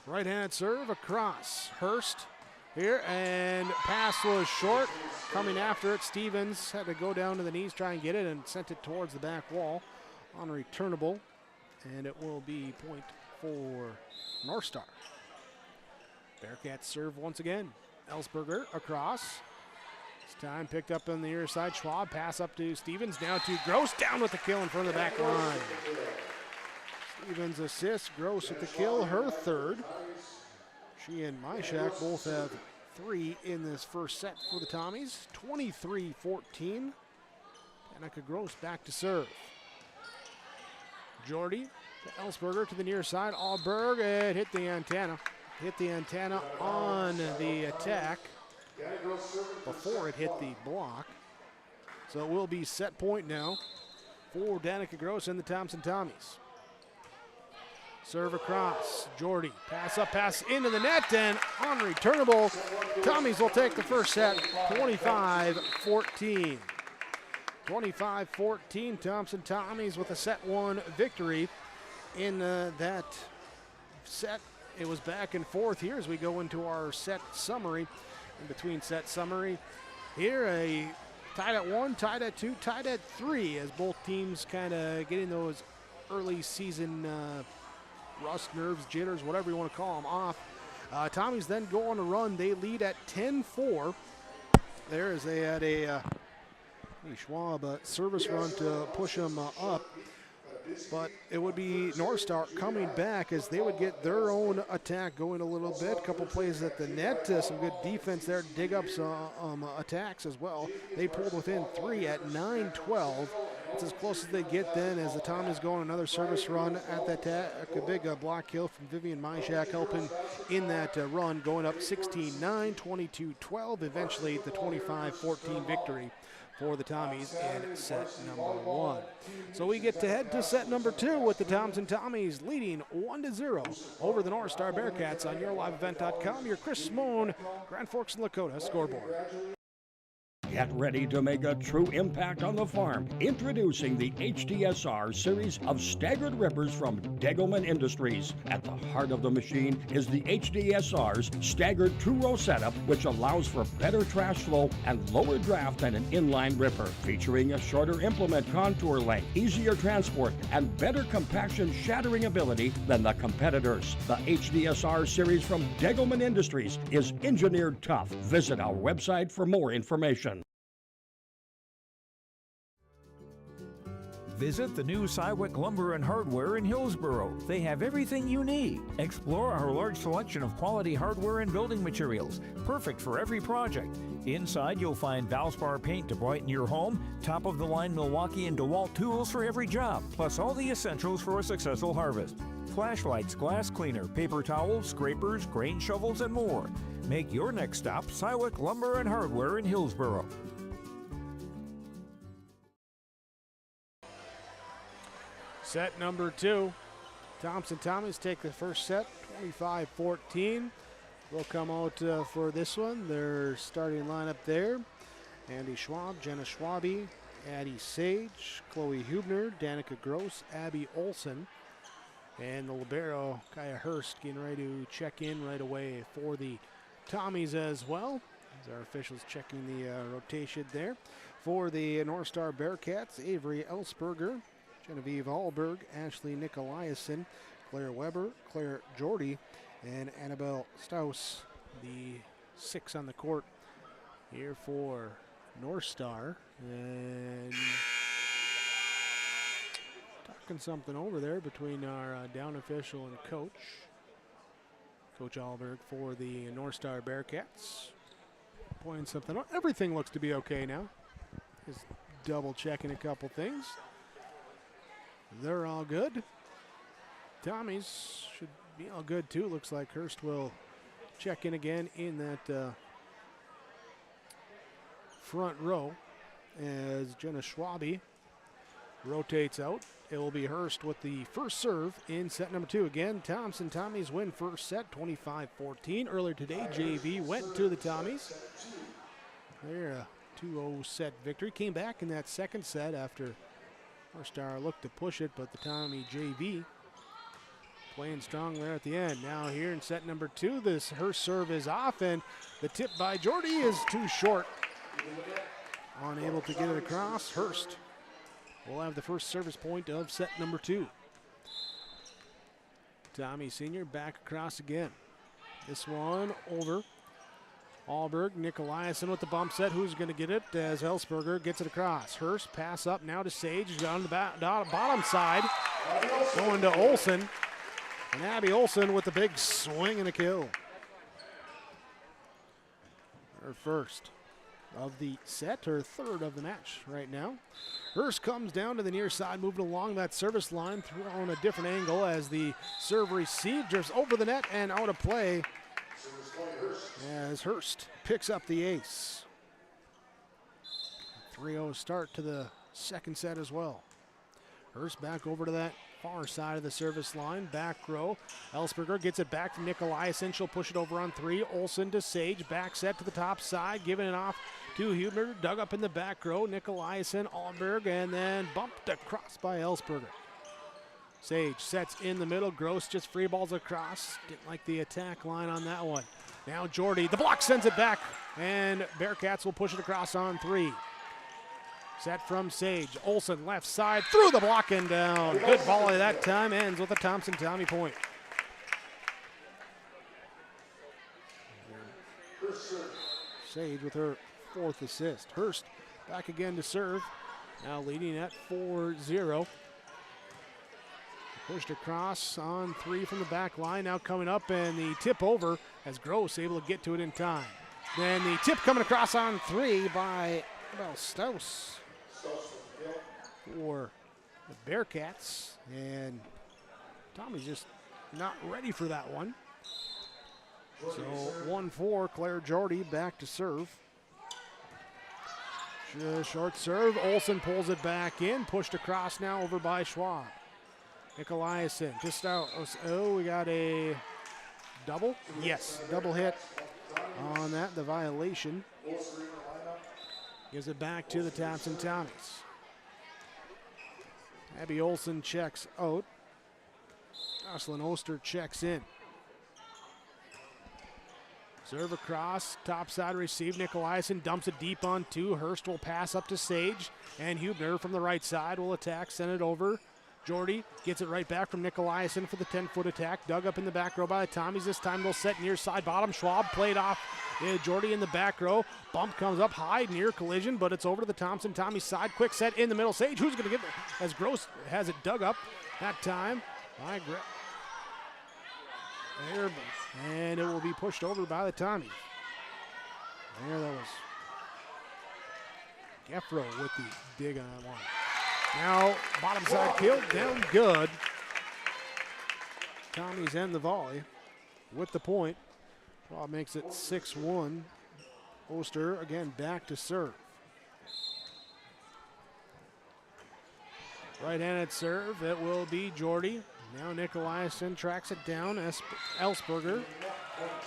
Right-handed serve across. Hurst here, and pass was short. Coming after it, Stevens had to go down to the knees, try and get it, and sent it towards the back wall on a returnable. And it will be point for North Star. Bearcats serve once again. Ellsberger across. This time picked up on the near side. Schwab pass up to Stevens. Now to Gross. Down with the kill in front of the back line. Stevens assists. Gross with the kill. Her third. She and Myshak both have 3 in this first set for the Tommies. 23-14. Danica Gross back to serve. Jordy to Ellsberger to the near side. Alberg, it hit the antenna. Hit the antenna on the attack before it hit the block. So it will be set point now for Danica Gross and the Thompson Tommies. Serve across, Jordy, pass up, pass into the net, and unreturnable. Tommies will take the first set, 25-14. 25-14, Thompson Tommies with a set 1 victory in that set. It was back and forth here as we go into our set summary. In between set summary, here a tied at 1, tied at 2, tied at 3 as both teams kind of getting those early season rust, nerves, jitters, whatever you want to call them, off. Tommies then go on a run. They lead at 10-4. There as they had a Schwab service run to push them up. But it would be North Star coming back as they would get their own attack going a little bit. A couple plays at the net, some good defense there, dig up some attacks as well. They pulled within 3 at 9-12. It's as close as they get then as the Tommies go on another service run at that a big block kill from Vivian Myshak helping in that run, going up 16-9, 22-12, eventually the 25-14 victory for the Tommies in set number 1. So we get to head to set number 2 with the Thompson Tommies leading 1-0 over the North Star Bearcats on YourLiveEvent.com. Your Chris Simone, Grand Forks and Lakota scoreboard. Get ready to make a true impact on the farm. Introducing the HDSR series of staggered rippers from Degelman Industries. At the heart of the machine is the HDSR's staggered two-row setup, which allows for better trash flow and lower draft than an inline ripper. Featuring a shorter implement contour length, easier transport, and better compaction shattering ability than the competitors. The HDSR series from Degelman Industries is engineered tough. Visit our website for more information. Visit the new Cywick Lumber and Hardware in Hillsboro. They have everything you need. Explore our large selection of quality hardware and building materials, perfect for every project. Inside, you'll find Valspar paint to brighten your home, top-of-the-line Milwaukee and DeWalt tools for every job, plus all the essentials for a successful harvest. Flashlights, glass cleaner, paper towels, scrapers, grain shovels, and more. Make your next stop Cywick Lumber and Hardware in Hillsboro. Set number 2. Thompson Tommies take the first set, 25-14. Will come out for this one. Their starting lineup there. Andy Schwab, Jenna Schwabe, Addie Sage, Chloe Hubner, Danica Gross, Abby Olson, and the libero, Kaya Hurst, getting ready to check in right away for the Tommies as well. As our officials checking the rotation there. For the North Star Bearcats, Avery Ellsberger, Genevieve Alberg, Ashley Nicolaisen, Claire Weber, Claire Jordy, and Annabelle Strauss, the 6 on the court here for North Star. And talking something over there between our down official and coach. Coach Alberg for the North Star Bearcats. Pointing something out. Everything looks to be okay now. Just double checking a couple things. They're all good. Tommies should be all good too. Looks like Hurst will check in again in that front row as Jenna Schwabe rotates out. It will be Hurst with the first serve in set number 2. Again, Thompson Tommies win first set, 25-14. Earlier today, JV went to the Tommies. They're a 2-0 set victory. Came back in that second set after North Star looked to push it, but the Tommy JV playing strong there at the end. Now here in set number 2, her serve is off, and the tip by Jordy is too short. Unable to get it across. Hurst will have the first service point of set number 2. Tommy Sr. back across again. This one over. Alberg, Nicolaisen with the bump set. Who's going to get it as Ellsberger gets it across. Hurst pass up now to Sage. Down the bottom side. Going to Olsen. And Abby Olsen with the big swing and a kill. Her first of the set, her third of the match right now. Hurst comes down to the near side, moving along that service line, throwing a different angle as the serve received, drifts over the net and out of play as Hurst picks up the ace. 3-0 start to the second set as well. Hurst back over to that far side of the service line, back row. Ellsberger gets it back to Nicolaisen. She'll push it over on 3. Olsen to Sage, back set to the top side, giving it off to Hubner. Dug up in the back row. Nicolaisen, Alberg, and then bumped across by Ellsberger. Sage sets in the middle. Gross just free balls across. Didn't like the attack line on that one. Now Jordy, the block sends it back, and Bearcats will push it across on 3. Set from Sage. Olsen left side, through the block and down. Good volley that time, ends with a Thompson Tommy point. Sage with her 4th assist. Hurst back again to serve. Now leading at 4-0. Pushed across on 3 from the back line. Now coming up and the tip over as Gross able to get to it in time. Then the tip coming across on 3 by Staus for the Bearcats. And Tommy's just not ready for that one. So 1-4, Claire Jordy back to serve. Short serve, Olsen pulls it back in, pushed across now over by Schwab. Nicolaisen just out. Oh, we got a double? Yes, double hit on that, the violation. Gives it back to the Thompson Tommies. Abby Olsen checks out. Jocelyn Oster checks in. Serve across, top side receive. Nicolaisen dumps it deep on 2. Hurst will pass up to Sage, and Hubner from the right side will attack, send it over. Jordy gets it right back from Nicolaisen for the 10-foot attack. Dug up in the back row by the Tommies. This time they'll set near side bottom. Schwab played off Jordy in the back row. Bump comes up high, near collision, but it's over to the Thompson Tommy side. Quick set in the middle. Sage, who's going to get it? As Gross has it dug up that time by and it will be pushed over by the Tommies. There that was Geffro with the dig on that one. Now, bottom side kill, down good. Tommies end the volley with the point. Well, makes it 6-1. Oster again back to serve. Right-handed serve, it will be Jordy. Now Nicolaisen tracks it down. Ellsberger.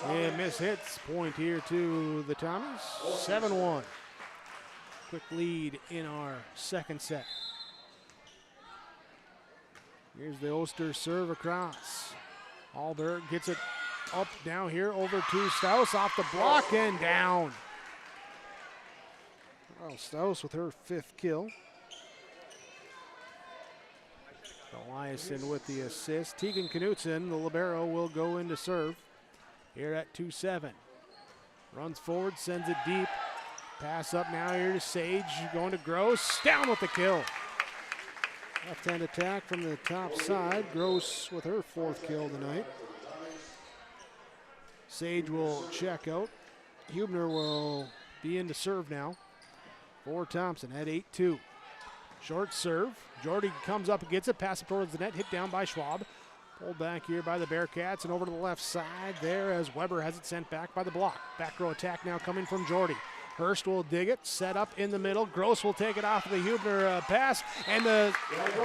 And miss hits. Point here to the Tommies. 7-1. Quick lead in our second set. Here's the Oster serve across. Alberg gets it up now here over to Staus off the block and down. Well, Staus with her 5th kill. Eliason with the assist. Tegan Knutson, the libero, will go into serve here at 2-7. Runs forward, sends it deep. Pass up now here to Sage, going to Gross. Down with the kill. Left-hand attack from the top side. Gross with her 4th kill tonight. Sage will check out. Hubner will be in to serve now for Thompson at 8-2. Short serve. Jordy comes up and gets it. Pass it towards the net. Hit down by Schwab. Pulled back here by the Bearcats and over to the left side there as Weber has it sent back by the block. Back row attack now coming from Jordy. Hurst will dig it, set up in the middle. Gross will take it off of the Hubner pass, and the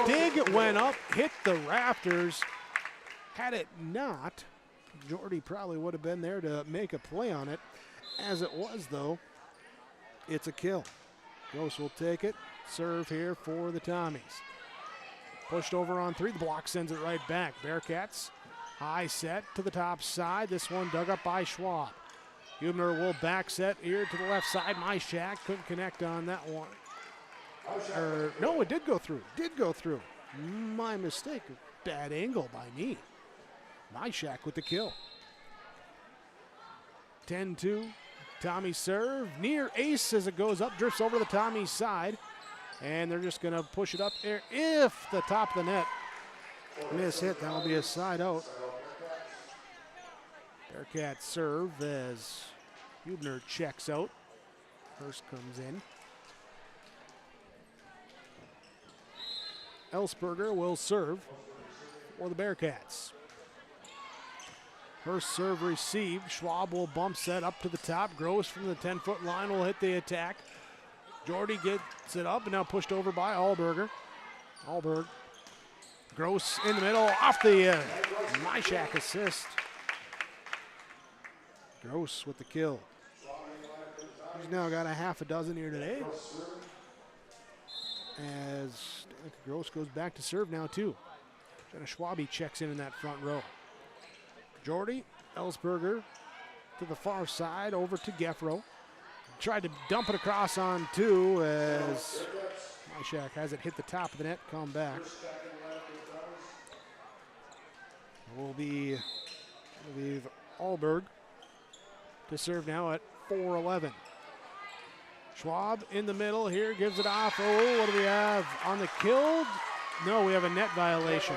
dig went up, hit the rafters. Had it not, Jordy probably would have been there to make a play on it. As it was, though, it's a kill. Gross will take it. Serve here for the Tommies. Pushed over on 3. The block sends it right back. Bearcats, high set to the top side. This one dug up by Schwab. Hubner will back set here to the left side. Myshak couldn't connect on that one. No, it did go through. My mistake. Bad angle by me. Myshak with the kill. 10-2. Tommy serve. Near ace as it goes up. Drifts over to the Tommy side. And they're just going to push it up there. If the top of the net miss hit, that'll be a side out. Bearcats serve as Hubner checks out. Hurst comes in. Ellsberger will serve for the Bearcats. First serve received. Schwab will bump set up to the top. Gross from the 10-foot line will hit the attack. Jordy gets it up and now pushed over by Alberger. Alberg. Gross in the middle off the Myshak assist. Gross with the kill. He's now got a half a dozen here today. As Gross goes back to serve now too. Jenna Schwabe checks in that front row. Jordy, Ellsberger to the far side over to Geffro. Tried to dump it across on two as Myshak has it hit the top of the net, come back. Will be Alberg to serve now at 4-11. Schwab in the middle here, gives it off. Oh, what do we have on the kill? No, we have a net violation.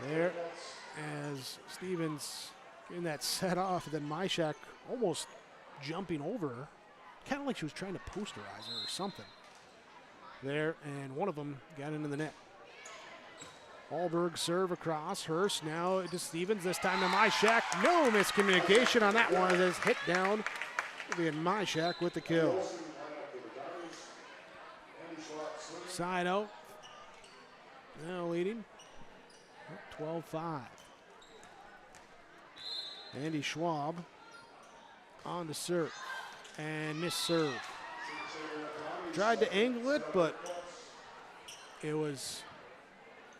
There, as Stevens getting that set off, and then Myshak almost jumping over her. Kind of like she was trying to posterize her or something. There, and one of them got into the net. Alberg serve across. Hurst now to Stevens, this time to Myshak. No miscommunication on that one as it's hit down. It'll be Myshak with the kill. Side out. Now leading. 12-5. Andy Schwab on to serve. And missed serve. Tried to angle it, but it was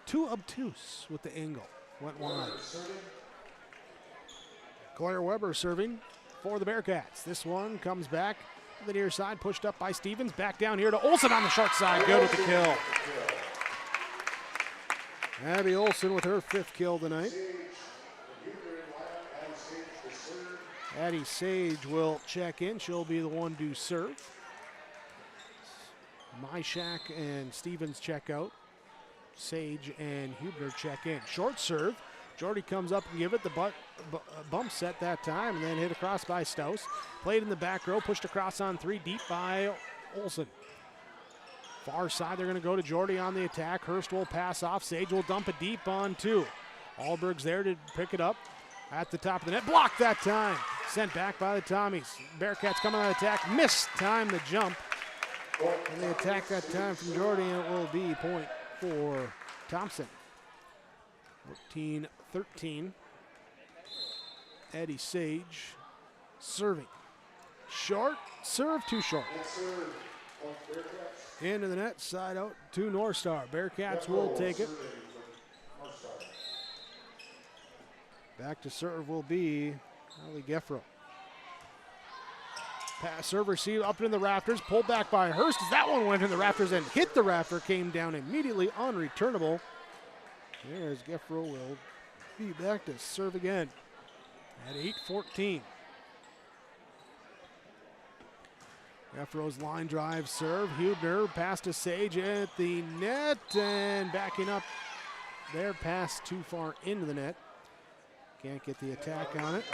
too obtuse with the angle. Went wide. Claire Weber serving for the Bearcats. This one comes back to the near side, pushed up by Stevens. Back down here to Olsen on the short side. Good with the kill. Abby Olsen with her 5th kill tonight. Addie Sage will check in. She'll be the one to serve. Myshak and Stevens check out. Sage and Hubner check in. Short serve. Jordy comes up and give it the bump set that time and then hit across by Staus. Played in the back row, pushed across on 3 deep by Olsen. Far side, they're going to go to Jordy on the attack. Hurst will pass off. Sage will dump it deep on 2. Alberg's there to pick it up at the top of the net. Blocked that time. Sent back by the Tommies. Bearcats coming on the attack. Missed time the jump. And they attack that time from Jordy, and it will be point for Thompson. 14-13. Eddie Sage serving. Short. Serve too short. Into the net. Side out to North Star. Bearcats will take it. Back to serve will be Harley Geffro. Pass, serve, receive, up in the rafters. Pulled back by Hurst as that one went in the rafters and hit the rafter. Came down immediately unreturnable. There's Geffro will be back to serve again at 8-14. Geffro's line drive serve. Hubner pass to Sage at the net and backing up their pass too far into the net. Can't get the attack on it.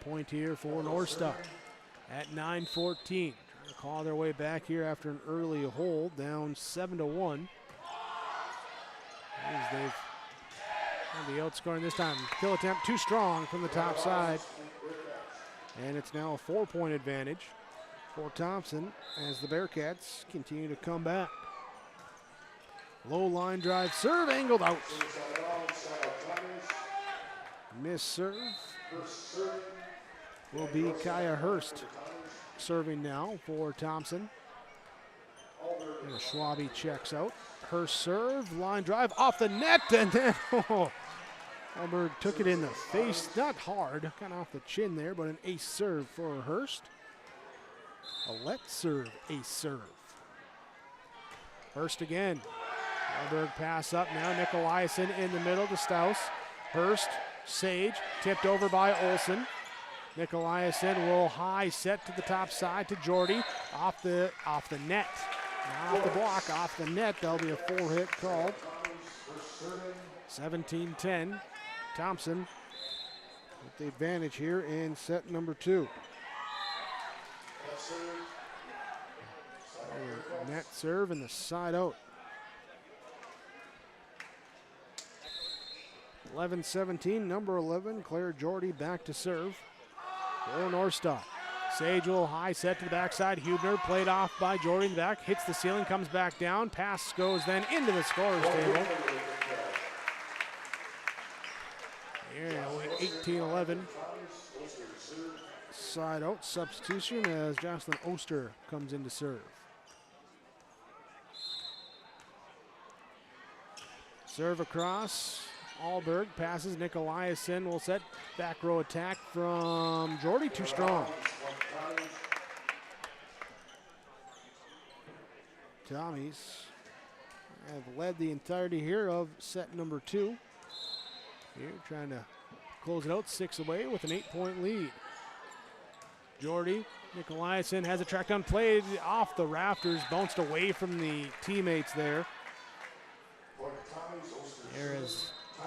Point here for North Star at 9-14. Trying to claw their way back here after an early hold, down 7-1. As they've had the outscoring this time. Kill attempt too strong from the top side. And it's now a 4-point advantage for Thompson as the Bearcats continue to come back. Low line drive serve angled out. Miss serve will be Kaya Hurst serving now for Thompson. And Schwabe checks out. Hurst serve, line drive off the net, and then Alberg took it in the face, not hard, kind of off the chin there, but an ace serve for Hurst. A let serve, ace serve. Hurst again. Alberg pass up now. Nicolaisen in the middle to Staus. Hurst, Sage, tipped over by Olsen. Nicolaisen will high set to the top side to Jordy. Off the net. Not off the block, off the net. That'll be a 4-hit call. 17-10. Thompson with the advantage here in set number 2. Net serve and the side out. 11-17, number 11, Claire Jordy back to serve for North Star. Sage will high set to the backside. Hubner played off by Jordy in the back, hits the ceiling, comes back down. Pass goes then into the scorer's table. Yeah, 18-11. Side out substitution as Jocelyn Oster comes in to serve. Serve across. Alberg passes. Nicolaisen will set. Back row attack from Jordy. Too strong. Tommies have led the entirety here of set number 2. Here trying to close it out 6 away with an 8-point lead. Jordy, Nicolaisen has a track down, played off the rafters, bounced away from the teammates there. There is a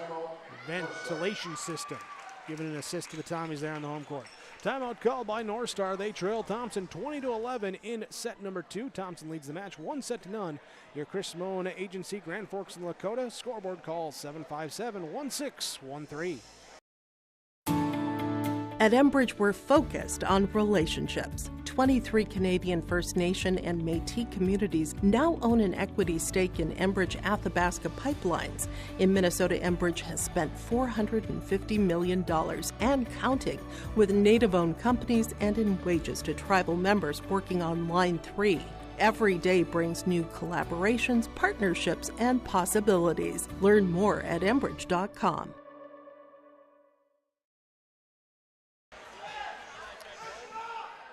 ventilation system giving an assist to the Tommies there on the home court. Timeout called by North Star. They trail Thompson 20-11 in set number 2. Thompson leads the match 1-0. Your Chris Simone Agency, Grand Forks and Lakota. Scoreboard call 757-1613. At Enbridge, we're focused on relationships. 23 Canadian First Nation and Métis communities now own an equity stake in Enbridge Athabasca Pipelines. In Minnesota, Enbridge has spent $450 million and counting with Native-owned companies and in wages to tribal members working on Line 3. Every day brings new collaborations, partnerships, and possibilities. Learn more at Enbridge.com.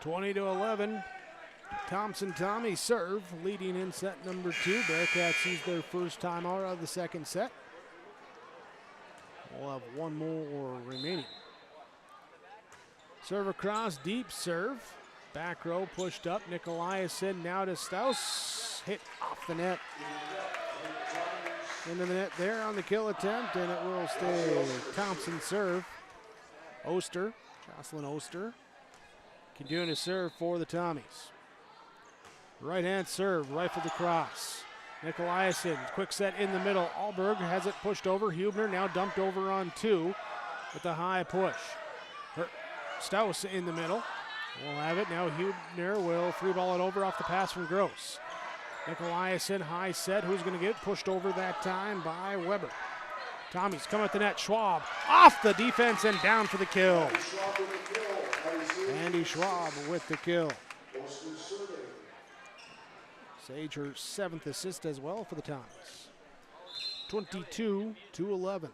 20-11. Thompson Tommy serve, leading in set number 2. Bearcats use their first timeout of the second set. We'll have one more remaining. Serve across, deep serve. Back row pushed up. Nicolaisen now to Staus. Hit off the net. Into the net there on the kill attempt, and it will stay Thompson serve. Oster, Jocelyn Oster. Continuing to serve for the Tommies. Right hand serve, rifled across. Nicolaisen, quick set in the middle. Alberg has it pushed over. Hubner now dumped over on 2 with the high push. Staus in the middle. We'll have it. Now Hubner will free ball it over off the pass from Gross. Nicolaisen, high set. Who's going to get it? Pushed over that time by Weber. Tommies come at the net. Schwab off the defense and down for the kill. Andy Schwab with the kill. Sage her 7th assist as well for the Tommies. 22-11.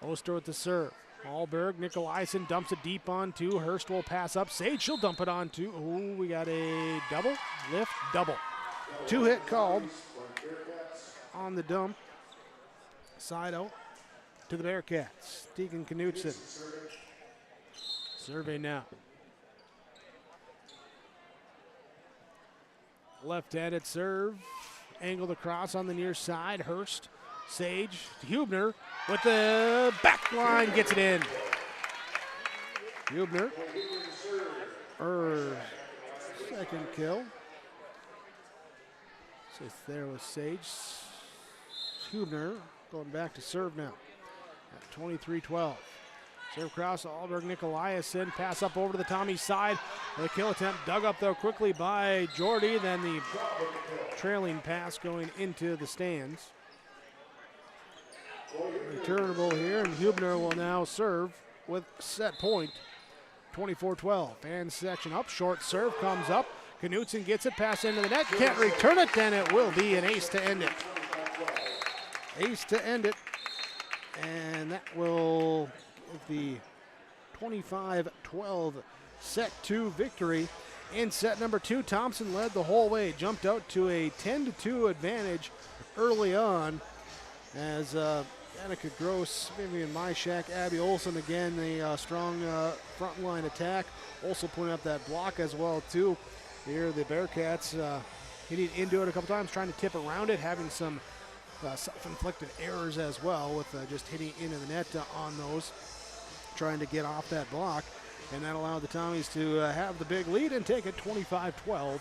Oster with the serve. Alberg, Nicolaisen dumps it deep on 2. Hurst will pass up. Sage, she'll dump it on 2. Oh, we got a double, lift, double. 2-hit called on the dump. Side out to the Bearcats. Tegan Knutson. Survey now. Left-handed serve. Angled across on the near side. Hurst. Sage. Hubner with the back line. Gets it in. Hubner. Her second kill. So there was Sage. Hubner going back to serve now at 23-12. Serve cross, Alberg, Nicolaisen, pass up over to the Tommy side. The kill attempt dug up though quickly by Jordy, then the trailing pass going into the stands. Returnable here, and Hubner will now serve with set point, 24-12. Fan section up, short serve comes up. Knutson gets it, pass into the net, can't return it, and it will be an ace to end it. Ace to end it, and that will the 25-12 set 2 victory. In set number 2, Thompson led the whole way, jumped out to a 10-2 advantage early on as Danica Gross, Vivian Myshak, Abby Olson again, the strong front line attack. Also putting up that block as well too. Here the Bearcats hitting into it a couple times, trying to tip around it, having some self-inflicted errors as well with just hitting into the net on those, trying to get off that block. And that allowed the Tommies to have the big lead and take it 25-12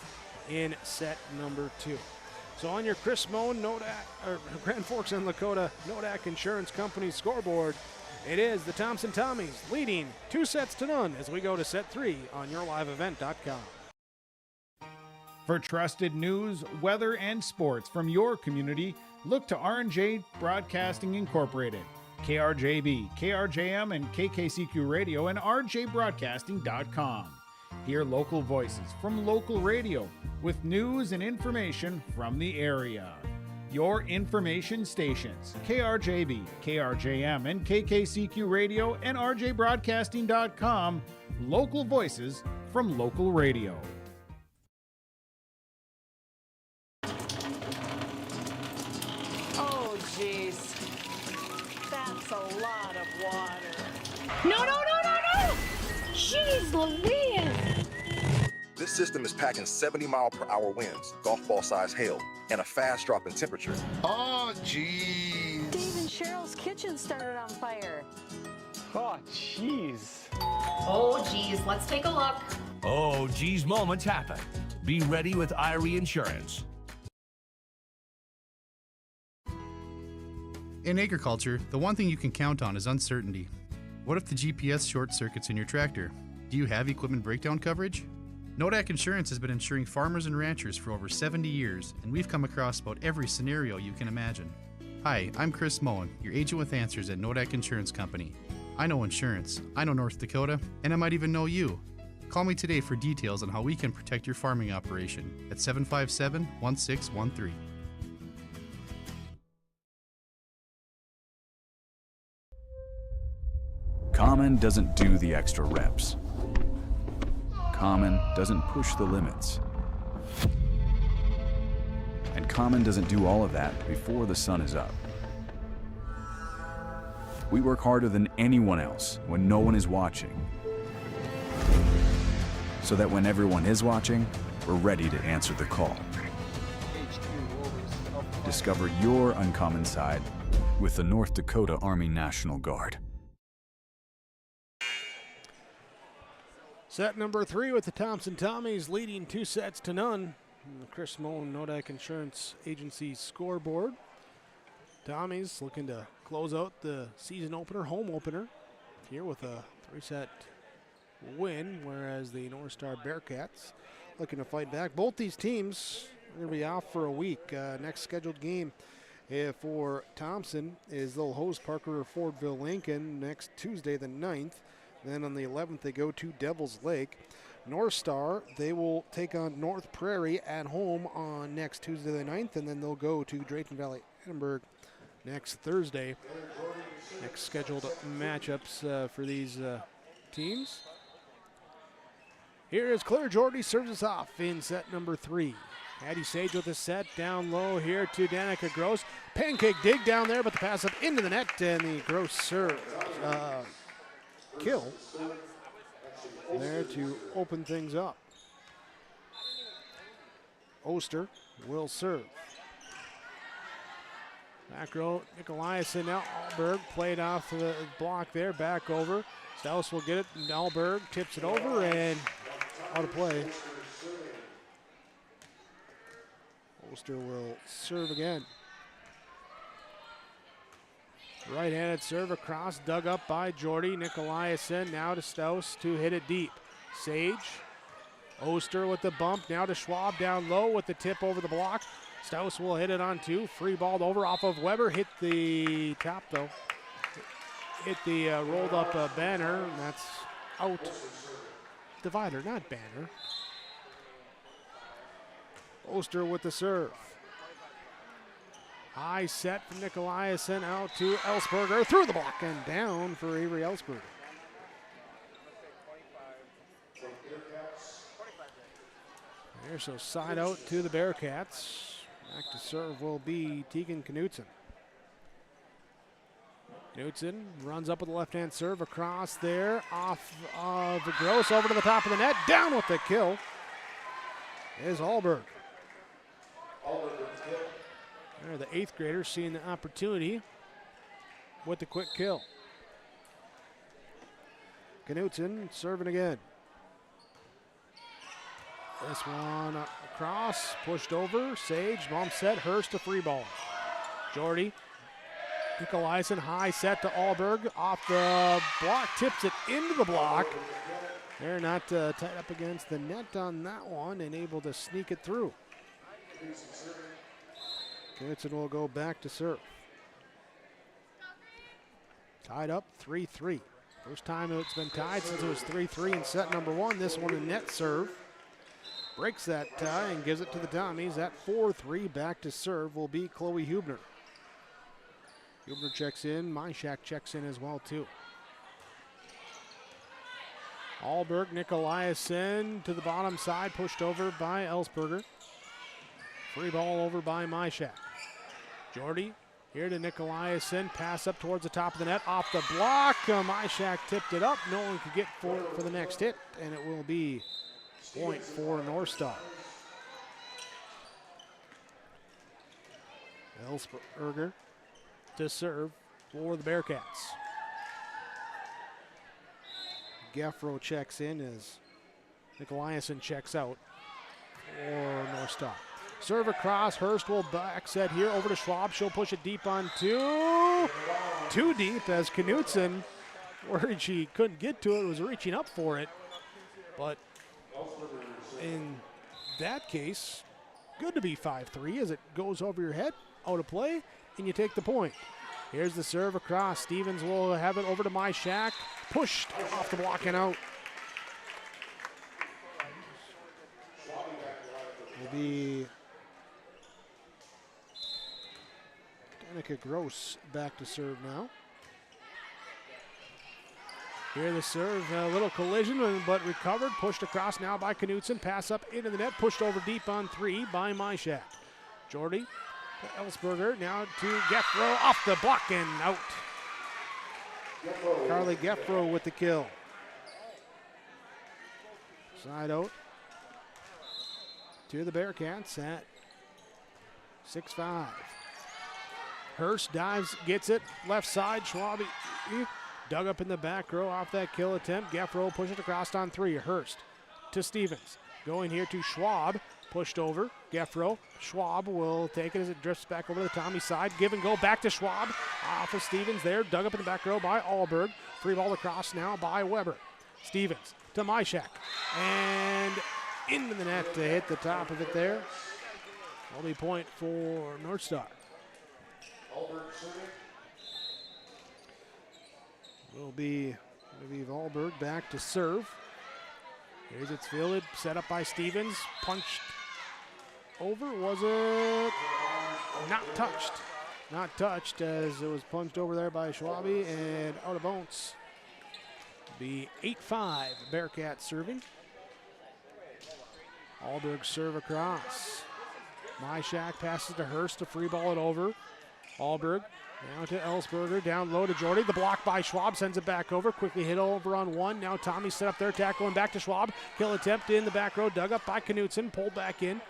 in set number 2. So on your Chris Moen, Grand Forks and Lakota Nodak Insurance Company scoreboard, it is the Thompson Tommies leading 2-0 as we go to set 3 on yourliveevent.com. For trusted news, weather, and sports from your community, look to R&J Broadcasting Incorporated, KRJB, KRJM, and KKCQ Radio, and rjbroadcasting.com. Hear local voices from local radio with news and information from the area. Your information stations, KRJB, KRJM, and KKCQ Radio, and rjbroadcasting.com. Local voices from local radio. Oh, jeez. That's a lot of water. No! Jeez Louise! This system is packing 70-mile-per-hour winds, golf ball-sized hail, and a fast drop in temperature. Oh, jeez. Dave and Cheryl's kitchen started on fire. Oh, jeez. Oh, geez, let's take a look. Oh, geez moments happen. Be ready with Irie Insurance. In agriculture, the one thing you can count on is uncertainty. What if the GPS short circuits in your tractor? Do you have equipment breakdown coverage? Nodak Insurance has been insuring farmers and ranchers for over 70 years, and we've come across about every scenario you can imagine. Hi, I'm Chris Moen, your agent with answers at Nodak Insurance Company. I know insurance, I know North Dakota, and I might even know you. Call me today for details on how we can protect your farming operation at 757-1613. Common doesn't do the extra reps. Common doesn't push the limits. And Common doesn't do all of that before the sun is up. We work harder than anyone else when no one is watching, so that when everyone is watching, we're ready to answer the call. Discover your uncommon side with the North Dakota Army National Guard. Set number 3 with the Thompson Tommies leading 2-0 on the Chris Moen Nodak Insurance Agency scoreboard. Tommies looking to close out the season opener, home opener, here with a 3-set win, whereas the North Star Bearcats looking to fight back. Both these teams are going to be off for a week. Next scheduled game for Thompson is they'll host Parker or Fordville Lincoln next Tuesday the 9th. Then on the 11th, they go to Devil's Lake. North Star, they will take on North Prairie at home on next Tuesday the 9th, and then they'll go to Drayton Valley Alberg next Thursday. Next scheduled matchups for these teams. Here is Claire Jordy, serves us off in set number 3. Addie Sage with a set down low here to Danica Gross. Pancake dig down there, but the pass up into the net, and the Gross serve. Kill there to open things up. Oster will serve. Back row, Nicolaisen now. Alberg played off the block there, back over. Staus will get it, and Alberg tips it over and out of play. Oster will serve again. Right-handed serve across, dug up by Jordy. Nicolaisen now to Staus to hit it deep. Sage, Oster with the bump, now to Schwab down low with the tip over the block. Staus will hit it on 2, free balled over off of Weber, hit the top though. Hit the rolled up banner, and that's out. Divider, not banner. Oster with the serve. High set from Nicolaisen out to Ellsberger, through the block and down for Avery Ellsberger. There, so side out to the Bearcats. Back to serve will be Tegan Knutson. Knutson runs up with the left-hand serve across there, off of Gross, over to the top of the net, down with the kill is Alberg. There, the 8th grader seeing the opportunity with the quick kill. Knutson serving again. This one across, pushed over, Sage, bump set, Hurst to free ball. Jordy, Nicolaisen, high set to Alberg, off the block, tips it into the block. They're not tied up against the net on that one and able to sneak it through. Knutson will go back to serve. Tied up 3-3. First time it's been tied since it was 3-3 in set number 1. This one a net serve. Breaks that tie and gives it to the Tommies. At 4-3, back to serve will be Chloe Hubner. Hubner checks in. Myshak checks in as well, too. Alberg, Nicolaisen to the bottom side, pushed over by Ellsberger. Free ball over by Myshak. Jordy here to Nicolaisen, pass up towards the top of the net, off the block. Myshak tipped it up. No one could get for it for the next hit, and it will be point for North Star. Ellsberger to serve for the Bearcats. Geffro checks in as Nicolaisen checks out for North Star. Serve across, Hurst will back set here over to Schwab. She'll push it deep on two. Too deep as Knutson, worried she couldn't get to it, was reaching up for it. But in that case, good to be 5-3 as it goes over your head, out of play, and you take the point. Here's the serve across. Stevens will have it over to Myshak. Pushed off the block and out. Will be Danica Gross back to serve now. Here the serve, a little collision, but recovered. Pushed across now by Knutson. Pass up into the net. Pushed over deep on 3 by Myshak. Jordy to Ellsberger. Now to Geffro. Off the block and out. Carly Geffro with the kill. Side out to the Bearcats at 6-5. Hurst dives, gets it, left side. Schwab dug up in the back row off that kill attempt. Geffro pushes it across on 3. Hurst to Stevens. Going here to Schwab. Pushed over. Geffro. Schwab will take it as it drifts back over to the Tommy side. Give and go back to Schwab. Off of Stevens there. Dug up in the back row by Alberg. Free ball across now by Weber. Stevens to Myshak. And into the net to hit the top of it there. Only point for North Star. Will be Alberg back to serve. Here's it's fielded, set up by Stevens, punched over. Was it not touched? Not touched as it was punched over there by Schwabe and out of bounds. Be 8-5 Bearcats serving. Alberg serve across. Myshak passes to Hurst to free ball it over. Alberg now to Ellsberger, down low to Jordy. The block by Schwab sends it back over. Quickly hit over on 1. Now Tommy set up their tackle and back to Schwab. Kill attempt in the back row, dug up by Knutson, pulled back in.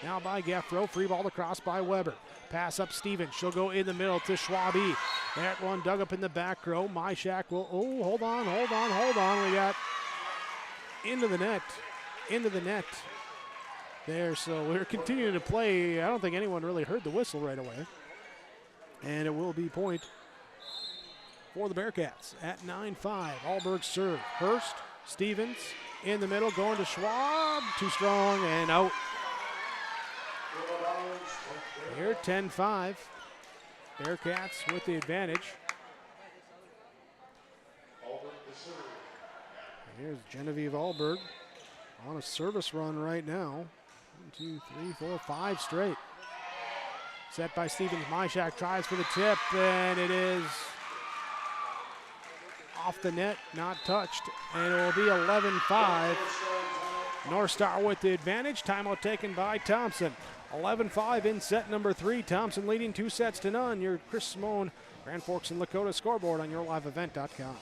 Now by Geffro, free ball across by Weber. Pass up Stevens. She'll go in the middle to Schwabe. That one dug up in the back row. Myshak will, hold on. We got into the net there. So we're continuing to play. I don't think anyone really heard the whistle right away. And it will be point for the Bearcats at 9-5. Alberg serve. Hurst, Stevens in the middle, going to Schwab. Too strong and out. Here 10-5. Bearcats with the advantage. Here's Genevieve Alberg on a service run right now. 1, 2, 3, 4, 5 straight. Set by Stevens. Myshak tries for the tip, and it is off the net, not touched. And it will be 11-5. North Star with the advantage. Timeout taken by Thompson. 11-5 in set number 3. Thompson leading 2-0. Your Chris Simone, Grand Forks and Lakota scoreboard on yourliveevent.com.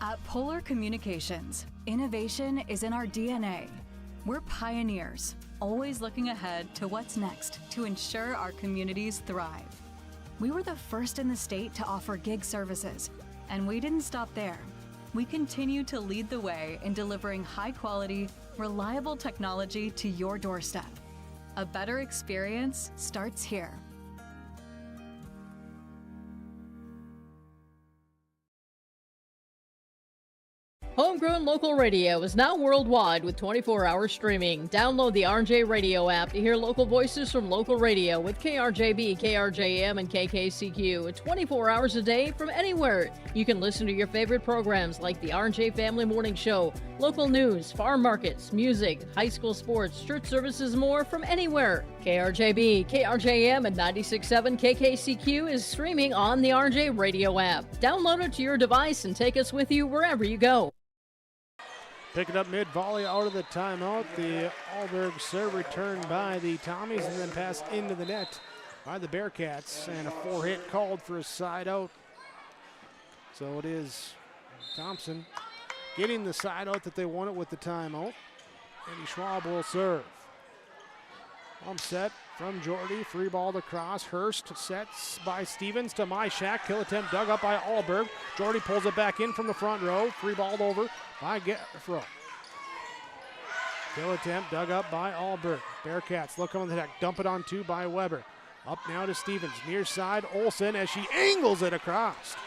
At Polar Communications, innovation is in our DNA. We're pioneers, always looking ahead to what's next to ensure our communities thrive. We were the first in the state to offer gig services, and we didn't stop there. We continue to lead the way in delivering high-quality, reliable technology to your doorstep. A better experience starts here. Homegrown local radio is now worldwide with 24-hour streaming. Download the RJ Radio app to hear local voices from local radio with KRJB, KRJM, and KKCQ 24 hours a day from anywhere. You can listen to your favorite programs like the RJ Family Morning Show, local news, farm markets, music, high school sports, church services, more from anywhere. KRJB, KRJM, and 96.7 KKCQ is streaming on the RJ Radio app. Download it to your device and take us with you wherever you go. Picking up mid-volley out of the timeout. The Alberg serve returned by the Tommies and then passed into the net by the Bearcats. And a 4-hit called for a side out. So it is Thompson getting the side out that they wanted with the timeout. Eddie Schwab will serve. Set from Jordy, free ball to cross. Hurst sets by Stevens to Myshak. Kill attempt dug up by Alberg. Jordy pulls it back in from the front row. Free balled over by Gaffro. Kill attempt dug up by Alberg. Bearcats look on the deck. Dump it on 2 by Weber. Up now to Stevens. Near side Olsen as she angles it across.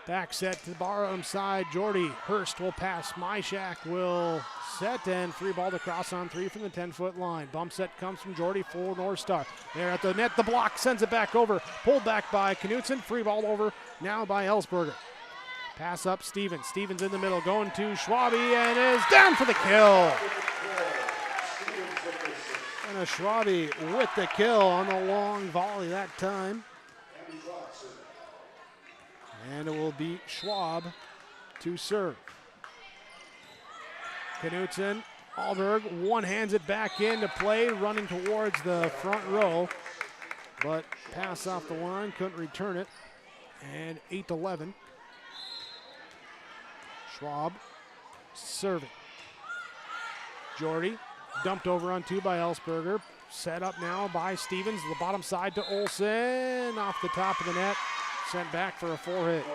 Back set to the bottom side. Jordy. Hurst will pass. Myshak will set and free ball to cross on 3 from the 10-foot line. Bump set comes from Jordy for North Star. There at the net. The block sends it back over. Pulled back by Knutson. Free ball over now by Ellsberger. Pass up Stevens. Stevens in the middle going to Schwabe and is down for the kill. And a Schwabe with the kill on the long volley that time. And it will be Schwab to serve. Knutson, Alberg one-hands it back into play, running towards the front row. But pass off the line, couldn't return it. And 8-11. Schwab serving. Jordy dumped over on 2 by Ellsberger. Set up now by Stevens. The bottom side to Olsen. Off the top of the net. Sent back for a 4-hit.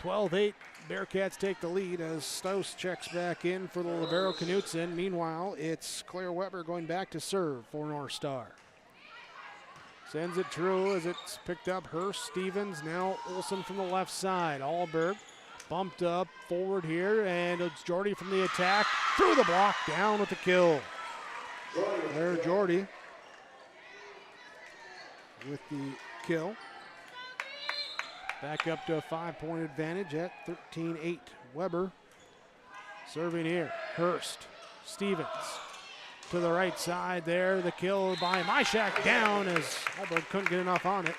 12-8. Bearcats take the lead as Stouse checks back in for the libero Knutson. Meanwhile, it's Claire Weber going back to serve for North Star. Sends it through as it's picked up. Hurst, Stevens, now Olsen from the left side. Alberg bumped up forward here, and it's Jordy from the attack. Through the block, down with the kill. There, Jordy with the kill. Back up to a 5-point advantage at 13-8. Weber serving here. Hurst, Stevens to the right side there. The kill by Myshak down as Alberg couldn't get enough on it.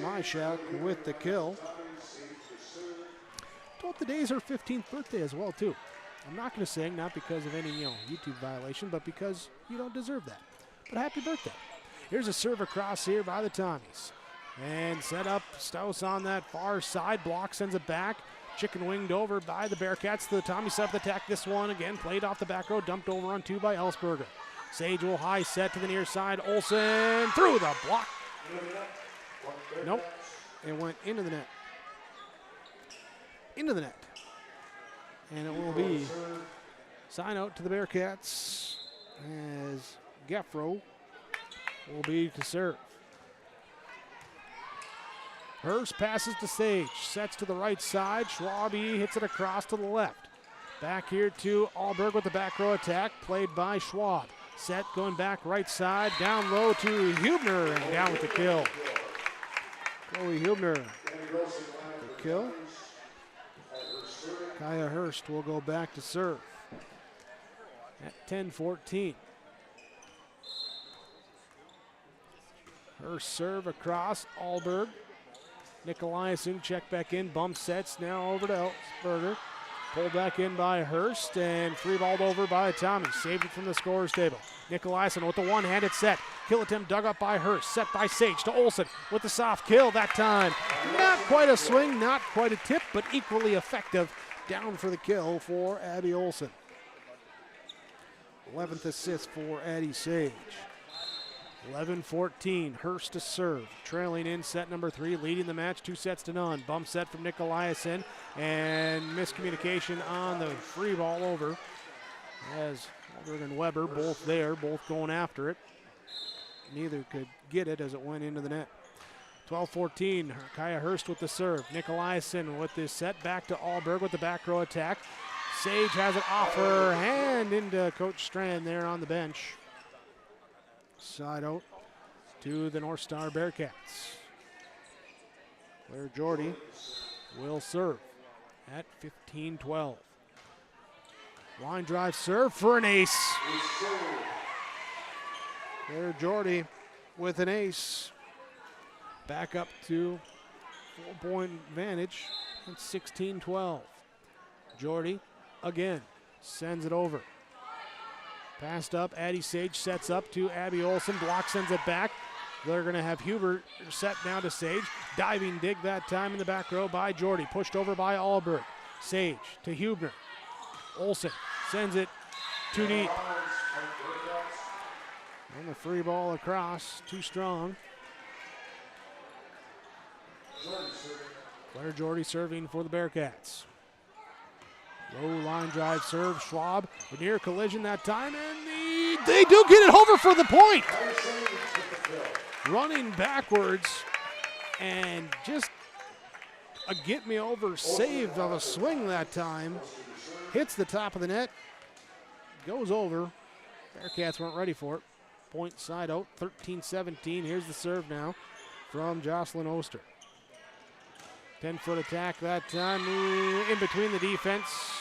Myshak with the kill. Told today's her 15th birthday as well too. I'm not going to sing, not because of any YouTube violation, but because you don't deserve that. But happy birthday. Here's a serve across here by the Tommies. And set up Stouse on that far side. Block sends it back. Chicken winged over by the Bearcats. The Tommies set up the attack. This one again played off the back row. Dumped over on 2 by Ellsberger. Sage will high set to the near side. Olsen through the block. Nope. It went into the net. Into the net. And it will be sign out to the Bearcats as Gaffro will be to serve. Hurst passes to Sage, sets to the right side. Schwabe hits it across to the left. Back here to Alberg with the back row attack, played by Schwab. Set going back right side, down low to Hubner, and down with the kill. Chloe Hubner, the kill. Kaya Hurst will go back to serve at 10-14. Hurst serve across Alberg. Nikolaiasen check back in, bump sets now over to Ellsberger. Pulled back in by Hurst and free balled over by Tommy. Saved it from the scorer's table. Nikolajsen with the one-handed set. Kill attempt dug up by Hurst. Set by Sage to Olsen with the soft kill that time. Not quite a swing, not quite a tip, but equally effective. Down for the kill for Abby Olsen. 11th assist for Addie Sage. 11-14, Hurst to serve. Trailing in set number 3, leading the match 2-0. Bump set from Nikolajsen and miscommunication on the free ball over. As Alberg and Weber both there, both going after it. Neither could get it as it went into the net. 12-14, Kaya Hurst with the serve. Nikolajsen with this set back to Alberg with the back row attack. Sage has it off her hand into Coach Strand there on the bench. Side out to the North Star Bearcats. Claire Jordy will serve at 15-12. Line drive serve for an ace. Claire Jordy with an ace. Back up to 4-point advantage at 16-12. Jordy again sends it over. Passed up, Addie Sage sets up to Abby Olsen. Block sends it back. They're going to have Huber set now to Sage. Diving dig that time in the back row by Jordy. Pushed over by Alberg. Sage to Huber. Olsen sends it too deep. And the free ball across, too strong. Claire Jordy serving for the Bearcats. Low line drive serve, Schwab, a near collision that time, and they do get it over for the point. Running backwards, and just a get-me-over save of a swing that time. Hits the top of the net, goes over. Bearcats weren't ready for it. Point side out, 13-17. Here's the serve now from Jocelyn Oster. 10-foot attack that time, in between the defense.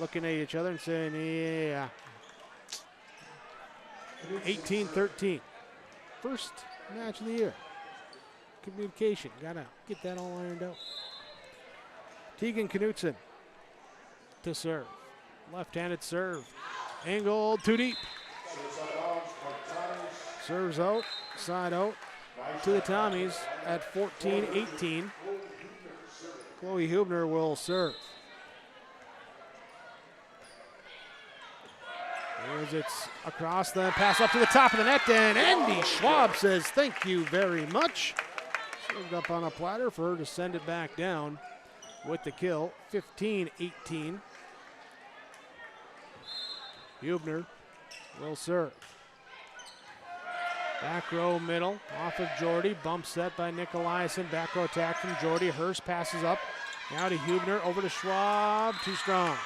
Looking at each other and saying, yeah. 18-13. First match of the year. Communication, gotta get that all ironed out. Tegan Knutson to serve. Left-handed serve. Angled too deep. Serves out, side out to the Tommies at 14-18. Chloe Hubner will serve. As it's across the pass up to the top of the net, and Andy Schwab says thank you very much. Served up on a platter for her to send it back down with the kill, 15-18. Hubner will serve. Back row middle, off of Jordy. Bump set by Nikolajsen. Back row attack from Jordy. Hurst passes up. Now to Hubner, over to Schwab. Too strong.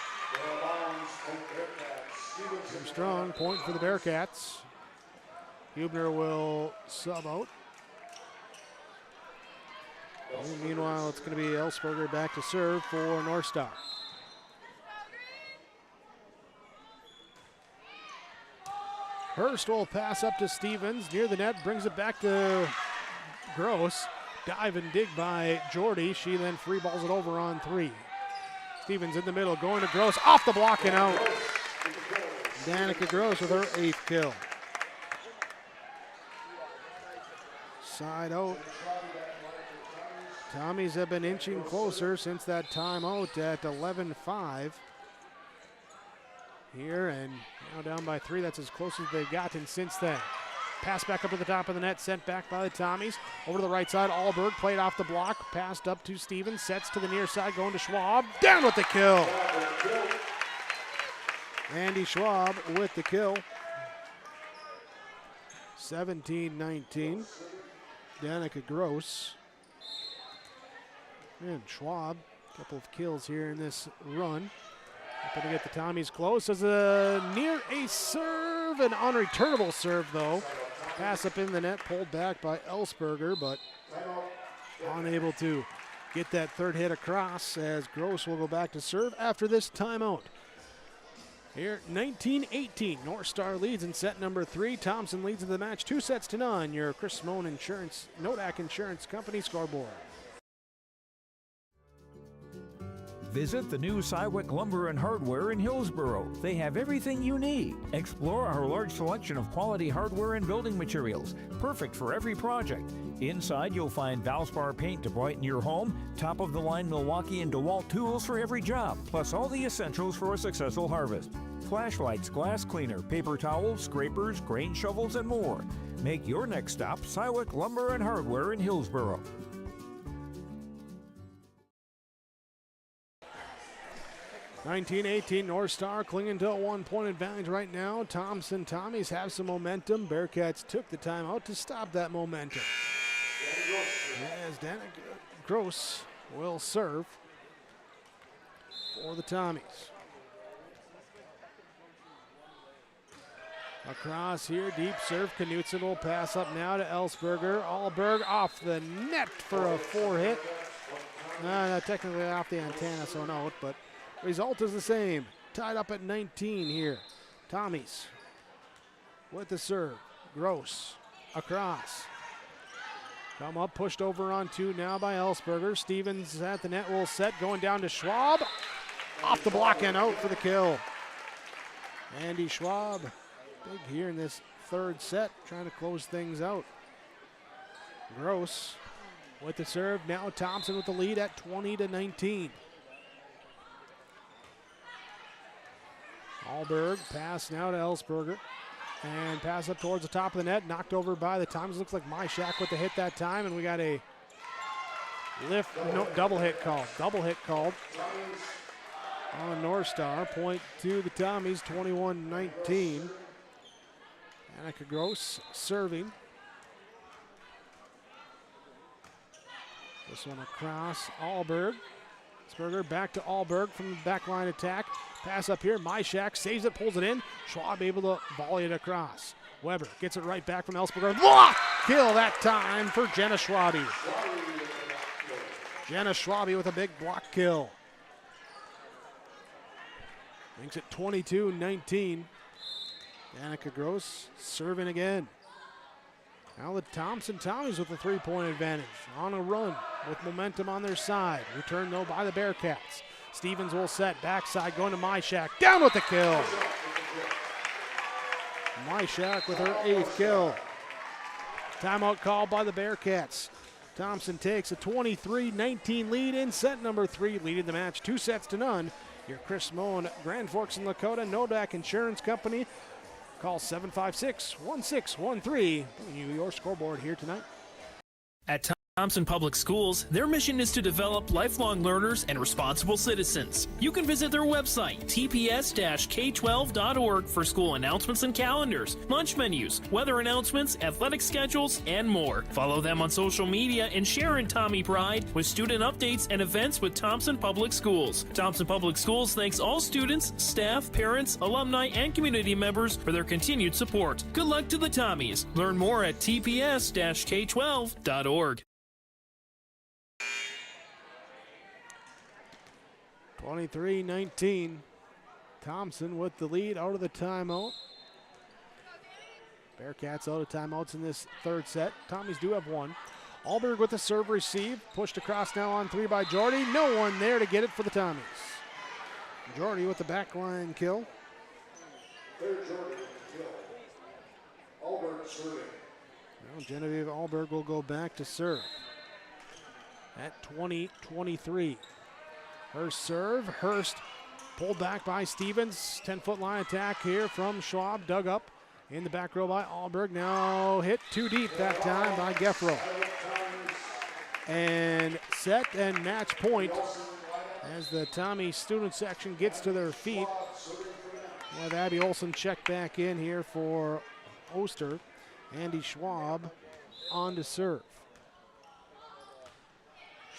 Too strong. Point for the Bearcats. Hubner will sub out. And meanwhile, it's going to be Ellsberger back to serve for North Star. Hurst will pass up to Stevens near the net, brings it back to Gross. Dive and dig by Jordy. She then free balls it over on 3. Stevens in the middle, going to Gross, off the block and out. Danica Gross with her 8th kill. Side out. Tommies have been inching closer since that timeout at 11-5. Here, and now down by 3. That's as close as they've gotten since then. Pass back up to the top of the net, sent back by the Tommies. Over to the right side, Alberg played off the block, passed up to Stevens, sets to the near side, going to Schwab. Down with the kill. Andy Schwab with the kill. 17-19. Danica Gross. And Schwab, a couple of kills here in this run. Going to get the Tommies close as a near ace serve, an unreturnable serve though. Pass up in the net, pulled back by Ellsberger, but unable to get that third hit across as Gross will go back to serve after this timeout. Here, 19-18, North Star leads in set number 3. Thompson leads in the match 2-0. Your Chris Simone Insurance, Nodak Insurance Company scoreboard. Visit the new Cywick Lumber and Hardware in Hillsboro. They have everything you need. Explore our large selection of quality hardware and building materials, perfect for every project. Inside, you'll find Valspar paint to brighten your home, top-of-the-line Milwaukee and DeWalt tools for every job, plus all the essentials for a successful harvest. Flashlights, glass cleaner, paper towels, scrapers, grain shovels, and more. Make your next stop Cywick Lumber and Hardware in Hillsboro. 19-18 North Star clinging to a 1-point advantage right now. Thompson Tommies have some momentum. Bearcats took the timeout to stop that momentum. As Danica Gross will serve for the Tommies. Across here, deep serve. Knutson will pass up now to Ellsberger. Alberg off the net for a 4-hit. Technically off the antenna, so no, but result is the same. Tied up at 19 here. Tommies with the serve. Gross across. Come up, pushed over on 2 now by Ellsberger. Stevens at the net, will set, going down to Schwab. Off the block and out for the kill. Andy Schwab, big here in this third set, trying to close things out. Gross with the serve. Now Thompson with the lead at 20-19. Alberg pass now to Ellsberger. And pass up towards the top of the net. Knocked over by the Tommies. Looks like Myshak with the hit that time. And we got a lift, no, double hit called. Double hit called on North Star. Point to the Tommies, 21-19. Danica Gross serving. This one across Alberg. Ellsberger back to Alberg from the back line attack. Pass up here. Myshak saves it, pulls it in. Schwab able to volley it across. Weber gets it right back from Ellsberger. Block! Kill that time for Jenna Schwabe. Jenna Schwabe with a big block kill. Makes it 22-19. Danica Gross serving again. Now the Thompson Tommies with a 3-point advantage. On a run with momentum on their side. Returned though by the Bearcats. Stevens will set, backside going to Myshak. Down with the kill. Myshak with her 8th kill. Timeout called by the Bearcats. Thompson takes a 23-19 lead in set number 3, leading the match 2-0. Your Chris Moen, Grand Forks and Lakota, Nodak Insurance Company. Call 756-1613. Bringing you your scoreboard here tonight. At Thompson Public Schools, their mission is to develop lifelong learners and responsible citizens. You can visit their website, tps-k12.org, for school announcements and calendars, lunch menus, weather announcements, athletic schedules, and more. Follow them on social media and share in Tommy Pride with student updates and events with Thompson Public Schools. Thompson Public Schools thanks all students, staff, parents, alumni, and community members for their continued support. Good luck to the Tommies. Learn more at tps-k12.org. 23-19. Thompson with the lead out of the timeout. Bearcats out of timeouts in this third set. Tommies do have one. Alberg with the serve receive. Pushed across now on 3 by Jordy. No one there to get it for the Tommies. Jordy with the backline kill. Alberg serving. Now Genevieve Alberg will go back to serve at 20-23. Hurst serve. Hurst pulled back by Stevens. 10-foot line attack here from Schwab. Dug up in the back row by Alberg. Now hit too deep that time by Geffro. And set and match point as the Tommy student section gets to their feet. We'll have Abby Olson check back in here for Oster. Andy Schwab on to serve.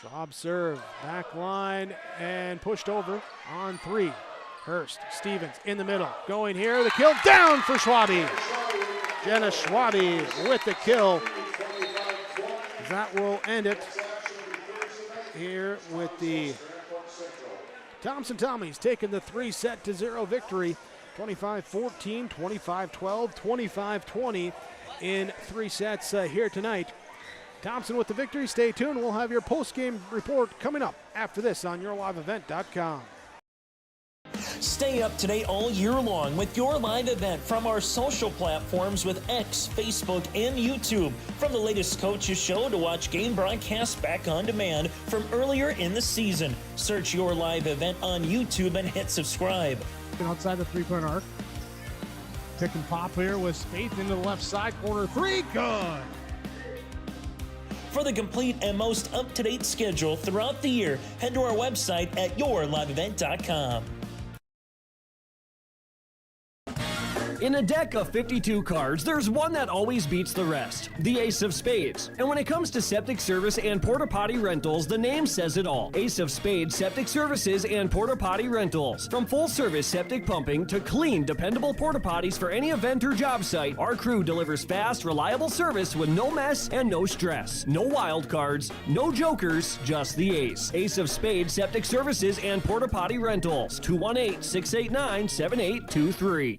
Schwab serve, back line, and pushed over on 3. Hurst, Stevens in the middle, going here, the kill down for Schwabe. Jenna Schwabe with the kill. That will end it here with the Thompson Tommies taking the 3-0 victory. 25-14, 25-12, 25-20 in 3 sets here tonight Thompson with the victory. Stay tuned. We'll have your post-game report coming up after this on yourliveevent.com. Stay up to date all year long with your live event from our social platforms with X, Facebook, and YouTube. From the latest coaches show to watch game broadcasts back on demand from earlier in the season. Search Your Live Event on YouTube and hit subscribe. Outside the three-point arc. Pick and pop here with Spaeth into the left side corner. Three, good. For the complete and most up-to-date schedule throughout the year, head to our website at yourliveevent.com. In a deck of 52 cards, there's one that always beats the rest, the Ace of Spades. And when it comes to septic service and porta potty rentals, the name says it all. Ace of Spades Septic Services and Porta Potty Rentals. From full-service septic pumping to clean, dependable porta potties for any event or job site, our crew delivers fast, reliable service with no mess and no stress. No wild cards, no jokers, just the Ace. Ace of Spades Septic Services and Porta Potty Rentals. 218-689-7823.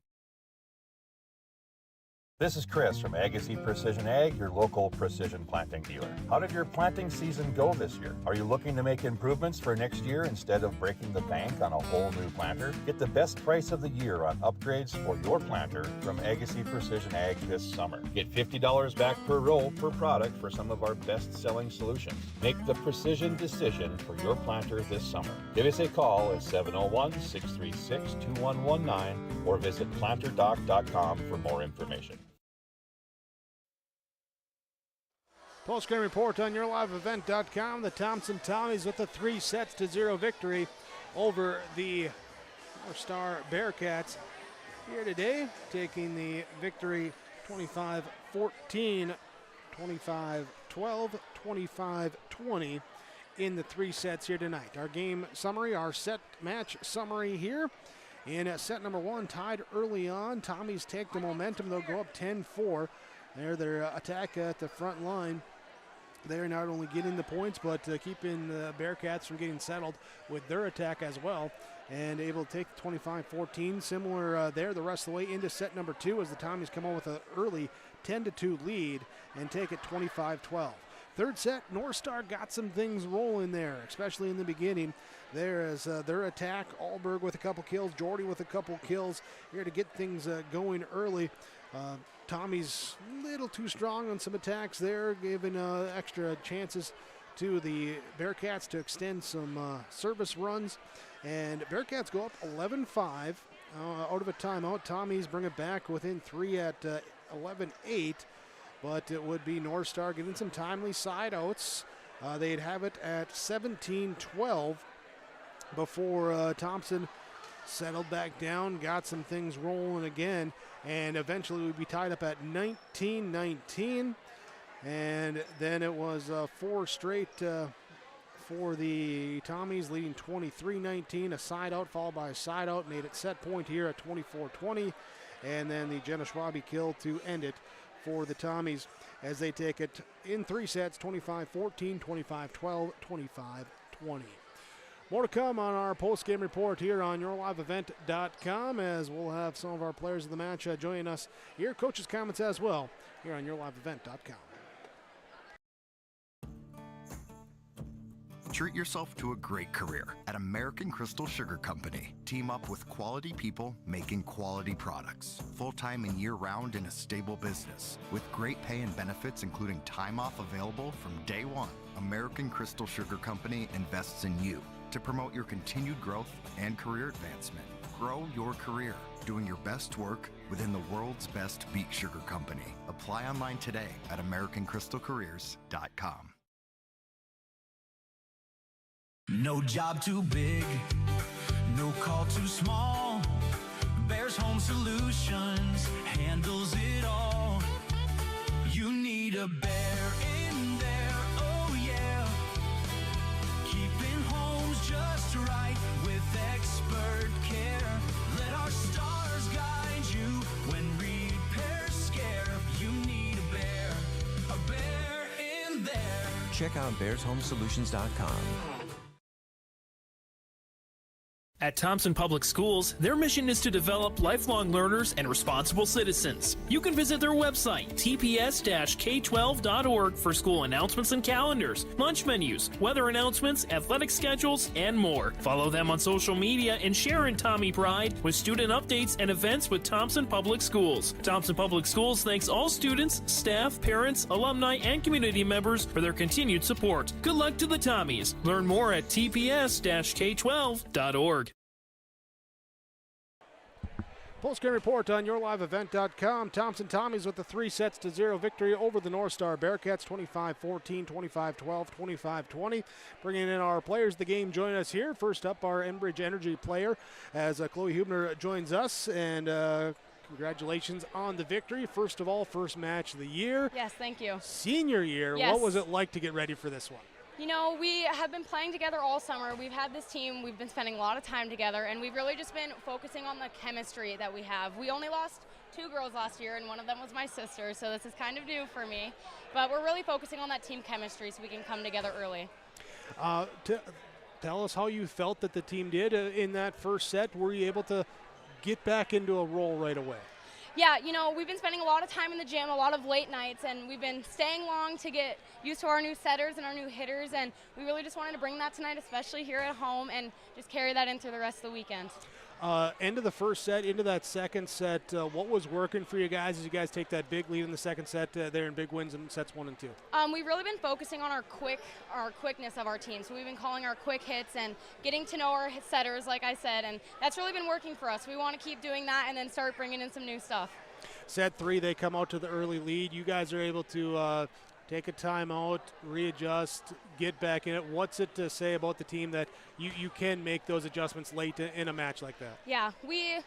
This is Chris from Agassiz Precision Ag, your local precision planting dealer. How did your planting season go this year? Are you looking to make improvements for next year instead of breaking the bank on a whole new planter? Get the best price of the year on upgrades for your planter from Agassiz Precision Ag this summer. Get $50 back per roll per product for some of our best-selling solutions. Make the precision decision for your planter this summer. Give us a call at 701-636-2119 or visit planterdoc.com for more information. Postgame report on yourliveevent.com. The Thompson Tommies with a 3-0 victory over the North-Star Bearcats here today, taking the victory 25-14, 25-12, 25-20 in the 3 sets here tonight. Our game summary, our set match summary here. In set number 1, tied early on. Tommies take the momentum. They'll go up 10-4. Their attack at the front line. They're not only getting the points, but keeping the Bearcats from getting settled with their attack as well, and able to take 25-14. Similar there the rest of the way into set number 2 as the Tommies come on with an early 10-2 lead and take it 25-12. Third set, North Star got some things rolling there, especially in the beginning. There is their attack, Alberg with a couple kills, Jordy with a couple kills here to get things going early. Tommy's a little too strong on some attacks there, giving extra chances to the Bearcats to extend some service runs. And Bearcats go up 11-5 out of a timeout. Tommy's bring it back within 3 at 11-8. But it would be North Star getting some timely side outs. They'd have it at 17-12 before Thompson settled back down, got some things rolling again, and eventually we'd be tied up at 19-19. And then it was 4 straight for the Tommies, leading 23-19. A side out followed by a side out made it set point here at 24-20. And then the Jenna Schwabe kill to end it for the Tommies as they take it in 3 sets, 25-14, 25-12, 25-20. More to come on our post-game report here on yourliveevent.com, as we'll have some of our players of the match joining us here. Coaches' comments as well here on yourliveevent.com. Treat yourself to a great career at American Crystal Sugar Company. Team up with quality people making quality products. Full-time and year-round in a stable business. With great pay and benefits including time off available from day one. American Crystal Sugar Company invests in you to promote your continued growth and career advancement. Grow your career doing your best work within the world's best beet sugar company. Apply online today at AmericanCrystalCareers.com. No job too big, no call too small. Bears Home Solutions handles it all. You need a bear in there, oh yeah. Keeping homes just right with expert care. Let our stars guide you when repairs scare. You need a bear in there. Check out BearsHomeSolutions.com. At Thompson Public Schools, their mission is to develop lifelong learners and responsible citizens. You can visit their website, tps-k12.org, for school announcements and calendars, lunch menus, weather announcements, athletic schedules, and more. Follow them on social media and share in Tommy Pride with student updates and events with Thompson Public Schools. Thompson Public Schools thanks all students, staff, parents, alumni, and community members for their continued support. Good luck to the Tommies. Learn more at tps-k12.org. Postgame report on yourliveevent.com. Thompson Tommies with the 3-0 victory over the North Star Bearcats, 25-14, 25-12, 25-20. Bringing in our players of the game, join us here. First up, our Enbridge Energy player, as Chloe Hubner joins us. And congratulations on the victory. First of all, first match of the year. Yes, thank you. Senior year. Yes. What was it like to get ready for this one? You know, we have been playing together all summer. We've had this team. We've been spending a lot of time together, and we've really just been focusing on the chemistry that we have. We only lost 2 girls last year, and one of them was my sister, so this is kind of new for me. But we're really focusing on that team chemistry so we can come together early. Tell us how you felt that the team did in that first set. Were you able to get back into a roll right away? Yeah, you know, we've been spending a lot of time in the gym, a lot of late nights, and we've been staying long to get used to our new setters and our new hitters, and we really just wanted to bring that tonight, especially here at home, and just carry that in through the rest of the weekend. End of the first set, into that second set, what was working for you guys as you guys take that big lead in the second set there in big wins in sets 1 and 2? We've really been focusing on our quickness of our team. So we've been calling our quick hits and getting to know our setters, like I said, and that's really been working for us. We want to keep doing that and then start bringing in some new stuff. Set 3, they come out to the early lead. You guys are able to take a timeout, readjust, get back in it. What's it to say about the team that you can make those adjustments late in a match like that? Yeah, we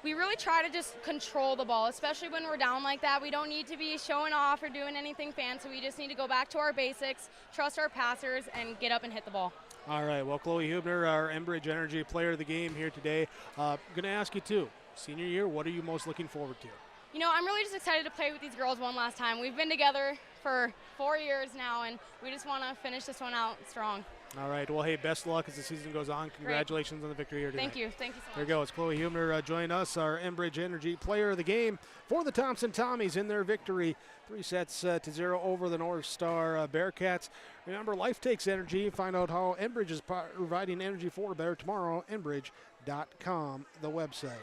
really try to just control the ball, especially when we're down like that. We don't need to be showing off or doing anything fancy. We just need to go back to our basics, trust our passers, and get up and hit the ball. All right, well, Chloe Hubner, our Enbridge Energy player of the game here today. Going to ask you, too, senior year, what are you most looking forward to? You know, I'm really just excited to play with these girls one last time. We've been together for 4 years now, and we just want to finish this one out strong. All right. Well, hey, best of luck as the season goes on. Congratulations on the victory here tonight. Thank you. Thank you so much. There you go. It's Chloe Hubner joined us, our Enbridge Energy player of the game for the Thompson Tommies in their victory, 3-0 over the North Star Bearcats. Remember, life takes energy. Find out how Enbridge is providing energy for better tomorrow. Enbridge.com, the website.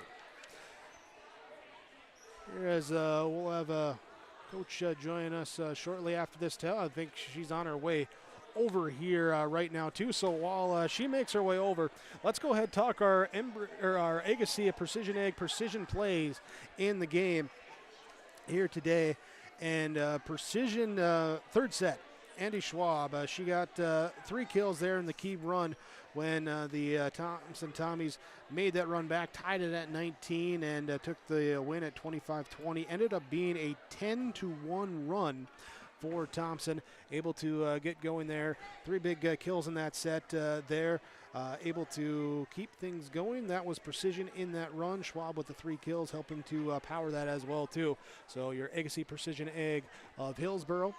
Here's we'll have Coach join us shortly after this. I think she's on her way over here right now too. So while she makes her way over, let's go ahead and talk our Agassiz Precision Egg Precision plays in the game here today. And Precision third set, Andy Schwab. She got 3 kills there in the key run when the Thompson Tommies made that run back, tied it at 19, and took the win at 25-20. Ended up being a 10-1 run for Thompson, able to get going there. 3 big kills in that set there, able to keep things going. That was Precision in that run. Schwab with the 3 kills, helping to power that as well too. So your Agassiz Precision Egg of Hillsboro,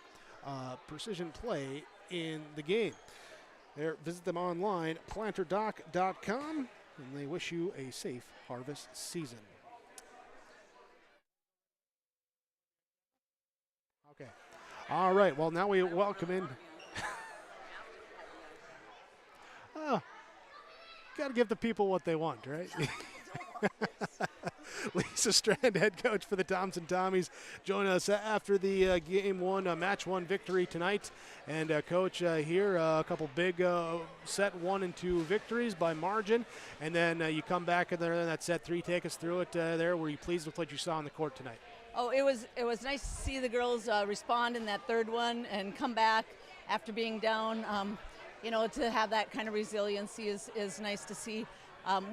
precision play in the game. There, visit them online, planterdoc.com, and they wish you a safe harvest season. Okay. All right, well, now we welcome in. Got to give the people what they want, right? Lisa Strand, head coach for the Thompson Tommies, join us after the game 1, match 1 victory tonight. And coach, here a couple big set 1 and 2 victories by margin, and then you come back in there in that set 3. Take us through it there. Were you pleased with what you saw on the court tonight? Oh, it was nice to see the girls respond in that third one and come back after being down. You know, to have that kind of resiliency is nice to see.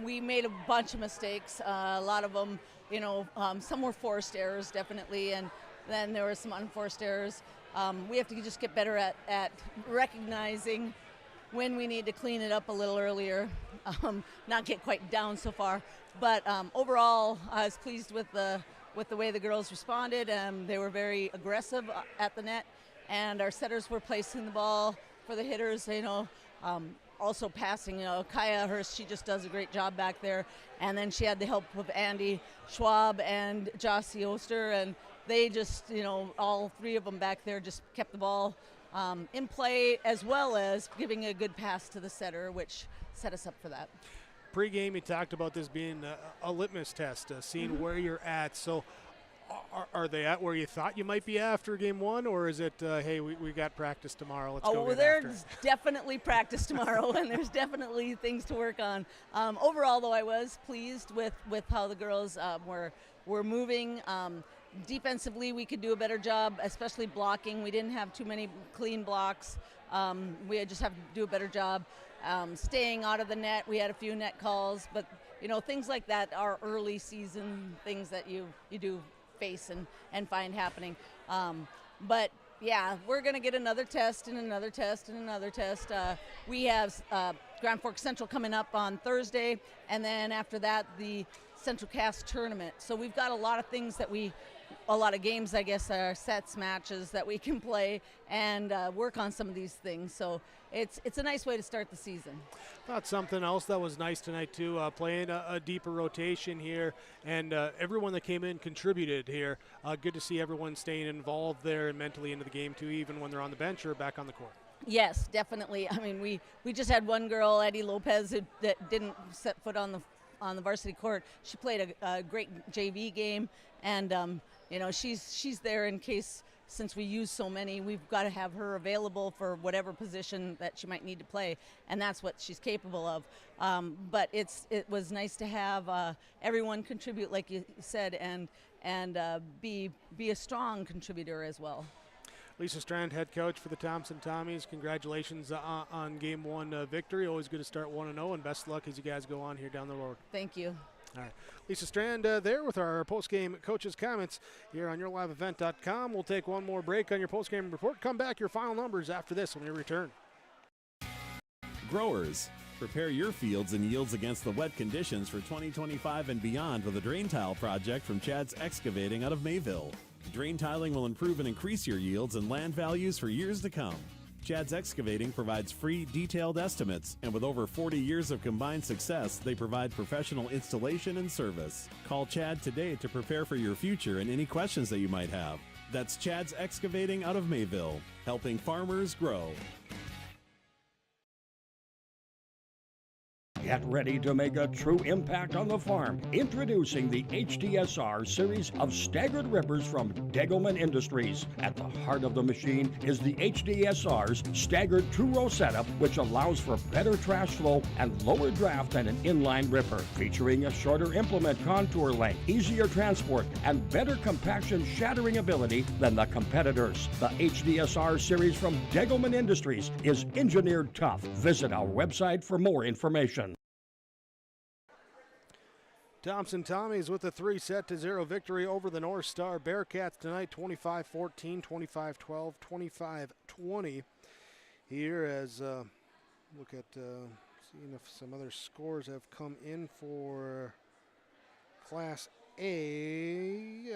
We made a bunch of mistakes, a lot of them, you know, some were forced errors definitely, and then there were some unforced errors. We have to just get better at recognizing when we need to clean it up a little earlier, not get quite down so far. But overall, I was pleased with the way the girls responded. They were very aggressive at the net, and our setters were placing the ball for the hitters, you know, also passing. Kaya Hurst, she just does a great job back there. And then she had the help of Andy Schwab and Jossie Oster, and they just, all three of them back there just kept the ball in play, as well as giving a good pass to the setter, which set us up for that. Pre-game, you talked about this being a litmus test, seeing where you're at. So are they at where you thought you might be after game one, or is it, hey, we got practice tomorrow, let's go get there's after it? definitely practice tomorrow, and there's definitely things to work on. Overall, though, I was pleased with how the girls were moving. Defensively, we could do a better job, especially blocking. We didn't have too many clean blocks. We just have to do a better job staying out of the net. We had a few net calls, but things like that are early season things that you do face and find happening. But yeah, we're going to get another test and another test and another test. We have Grand Forks Central coming up on Thursday, and then after that, the Central Cast tournament. So we've got a lot of things a lot of games, I guess, are sets, matches that we can play and work on some of these things. So it's a nice way to start the season. Thought something else that was nice tonight too, playing a deeper rotation here, and everyone that came in contributed here. Good to see everyone staying involved there and mentally into the game too, even when they're on the bench or back on the court. Yes, definitely. I mean, we just had one girl, Eddie Lopez, that didn't set foot on the varsity court. She played a great JV game, and she's there in case, since we use so many, we've got to have her available for whatever position that she might need to play, and that's what she's capable of. But it was nice to have everyone contribute, like you said, and be a strong contributor as well. Lisa Strand, head coach for the Thompson Tommies. Congratulations on game one victory. Always good to start 1-0, and best of luck as you guys go on here down the road. Thank you. All right. Lisa Strand there with our post-game coaches' comments here on yourliveevent.com. We'll take one more break on your post-game report. Come back, your final numbers after this when we return. Growers, prepare your fields and yields against the wet conditions for 2025 and beyond with a drain tile project from Chad's Excavating out of Mayville. Drain tiling will improve and increase your yields and land values for years to come. Chad's Excavating provides free, detailed estimates, and with over 40 years of combined success, they provide professional installation and service. Call Chad today to prepare for your future and any questions that you might have. That's Chad's Excavating out of Mayville, helping farmers grow. Get ready to make a true impact on the farm. Introducing the HDSR series of staggered rippers from Degelman Industries. At the heart of the machine is the HDSR's staggered two-row setup, which allows for better trash flow and lower draft than an inline ripper. Featuring a shorter implement contour length, easier transport, and better compaction shattering ability than the competitors. The HDSR series from Degelman Industries is engineered tough. Visit our website for more information. Thompson Tommies with a 3-0 victory over the North Star Bearcats tonight, 25-14, 25-12, 25-20. Here as look at seeing if some other scores have come in for Class A.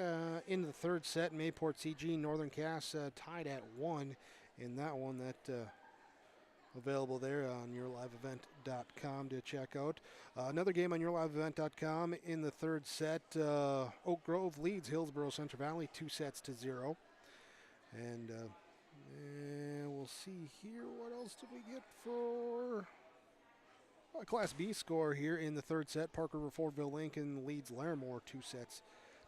In the third set, Mayport CG Northern Cass tied at 1 in that one. That available there on yourliveevent.com to check out. Another game on yourliveevent.com in the third set. Oak Grove leads Hillsborough Central Valley 2-0. And we'll see here. What else did we get for a Class B score here in the third set? Park River Fordville Lincoln leads Larimore 2-0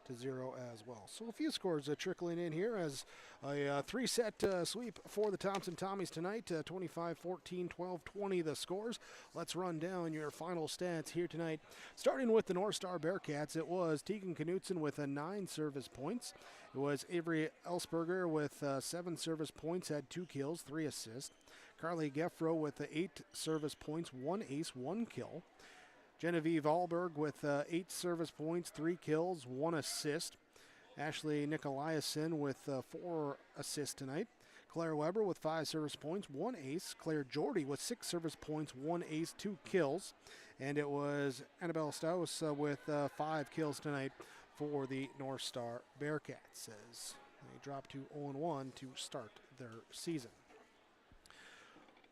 as well. So a few scores trickling in here as a 3-set sweep for the Thompson Tommies tonight. 25-14, 12-20 the scores. Let's run down your final stats here tonight. Starting with the North Star Bearcats, it was Tegan Knutson with 9 service points. It was Avery Elsberger with 7 service points, had 2 kills, 3 assists. Carly Geffro with 8 service points, 1 ace, 1 kill. Genevieve Alberg with 8 service points, 3 kills, 1 assist. Ashley Nicolaisen with 4 assists tonight. Claire Weber with 5 service points, 1 ace. Claire Jordy with 6 service points, 1 ace, 2 kills. And it was Annabelle Staus with 5 kills tonight for the North Star Bearcats as they drop to 0-1 to start their season.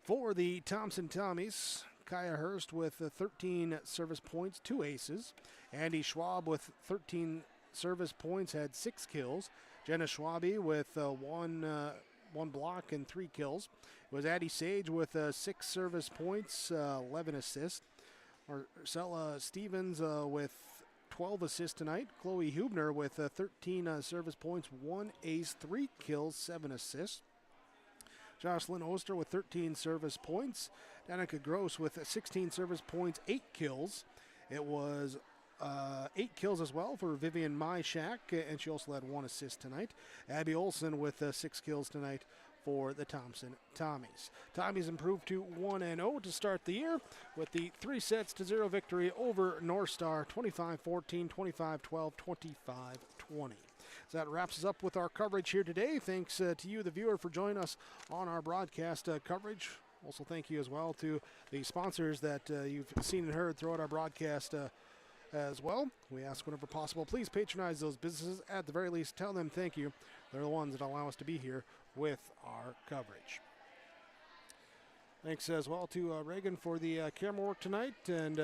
For the Thompson Tommies, Kaya Hurst with 13 service points, 2 aces. Andy Schwab with 13 service points, had 6 kills. Jenna Schwabe with one block and 3 kills. It was Addie Sage with 6 service points, 11 assists. Marcella Stevens with 12 assists tonight. Chloe Hubner with 13 service points, 1 ace, 3 kills, 7 assists. Jocelyn Oster with 13 service points. Danica Gross with 16 service points, 8 kills. It was 8 kills as well for Vivian Myshak, and she also had 1 assist tonight. Abby Olson with 6 kills tonight for the Thompson Tommies. Tommies improved to 1-0 to start the year with the 3-0 victory over North Star, 25-14, 25-12, 25-20. So that wraps us up with our coverage here today. Thanks to you, the viewer, for joining us on our broadcast coverage. Also, thank you as well to the sponsors that you've seen and heard throughout our broadcast as well. We ask whenever possible, please patronize those businesses. At the very least, tell them thank you. They're the ones that allow us to be here with our coverage. Thanks as well to Reagan for the camera work tonight, and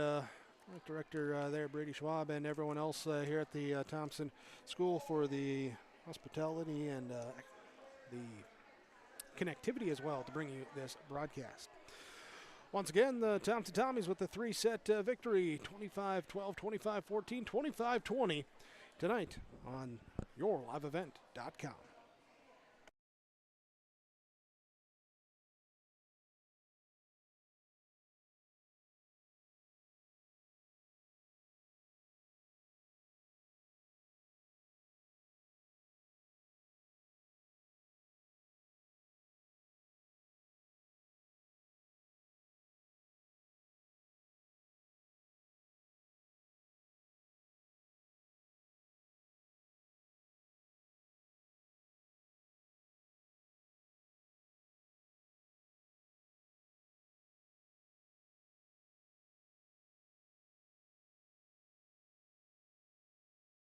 director there, Brady Schwab, and everyone else here at the Thompson School for the hospitality and the connectivity as well to bring you this broadcast. Once again, the Thompson Tommies with the 3-set victory, 25-12, 25-14, 25-20 tonight on yourliveevent.com.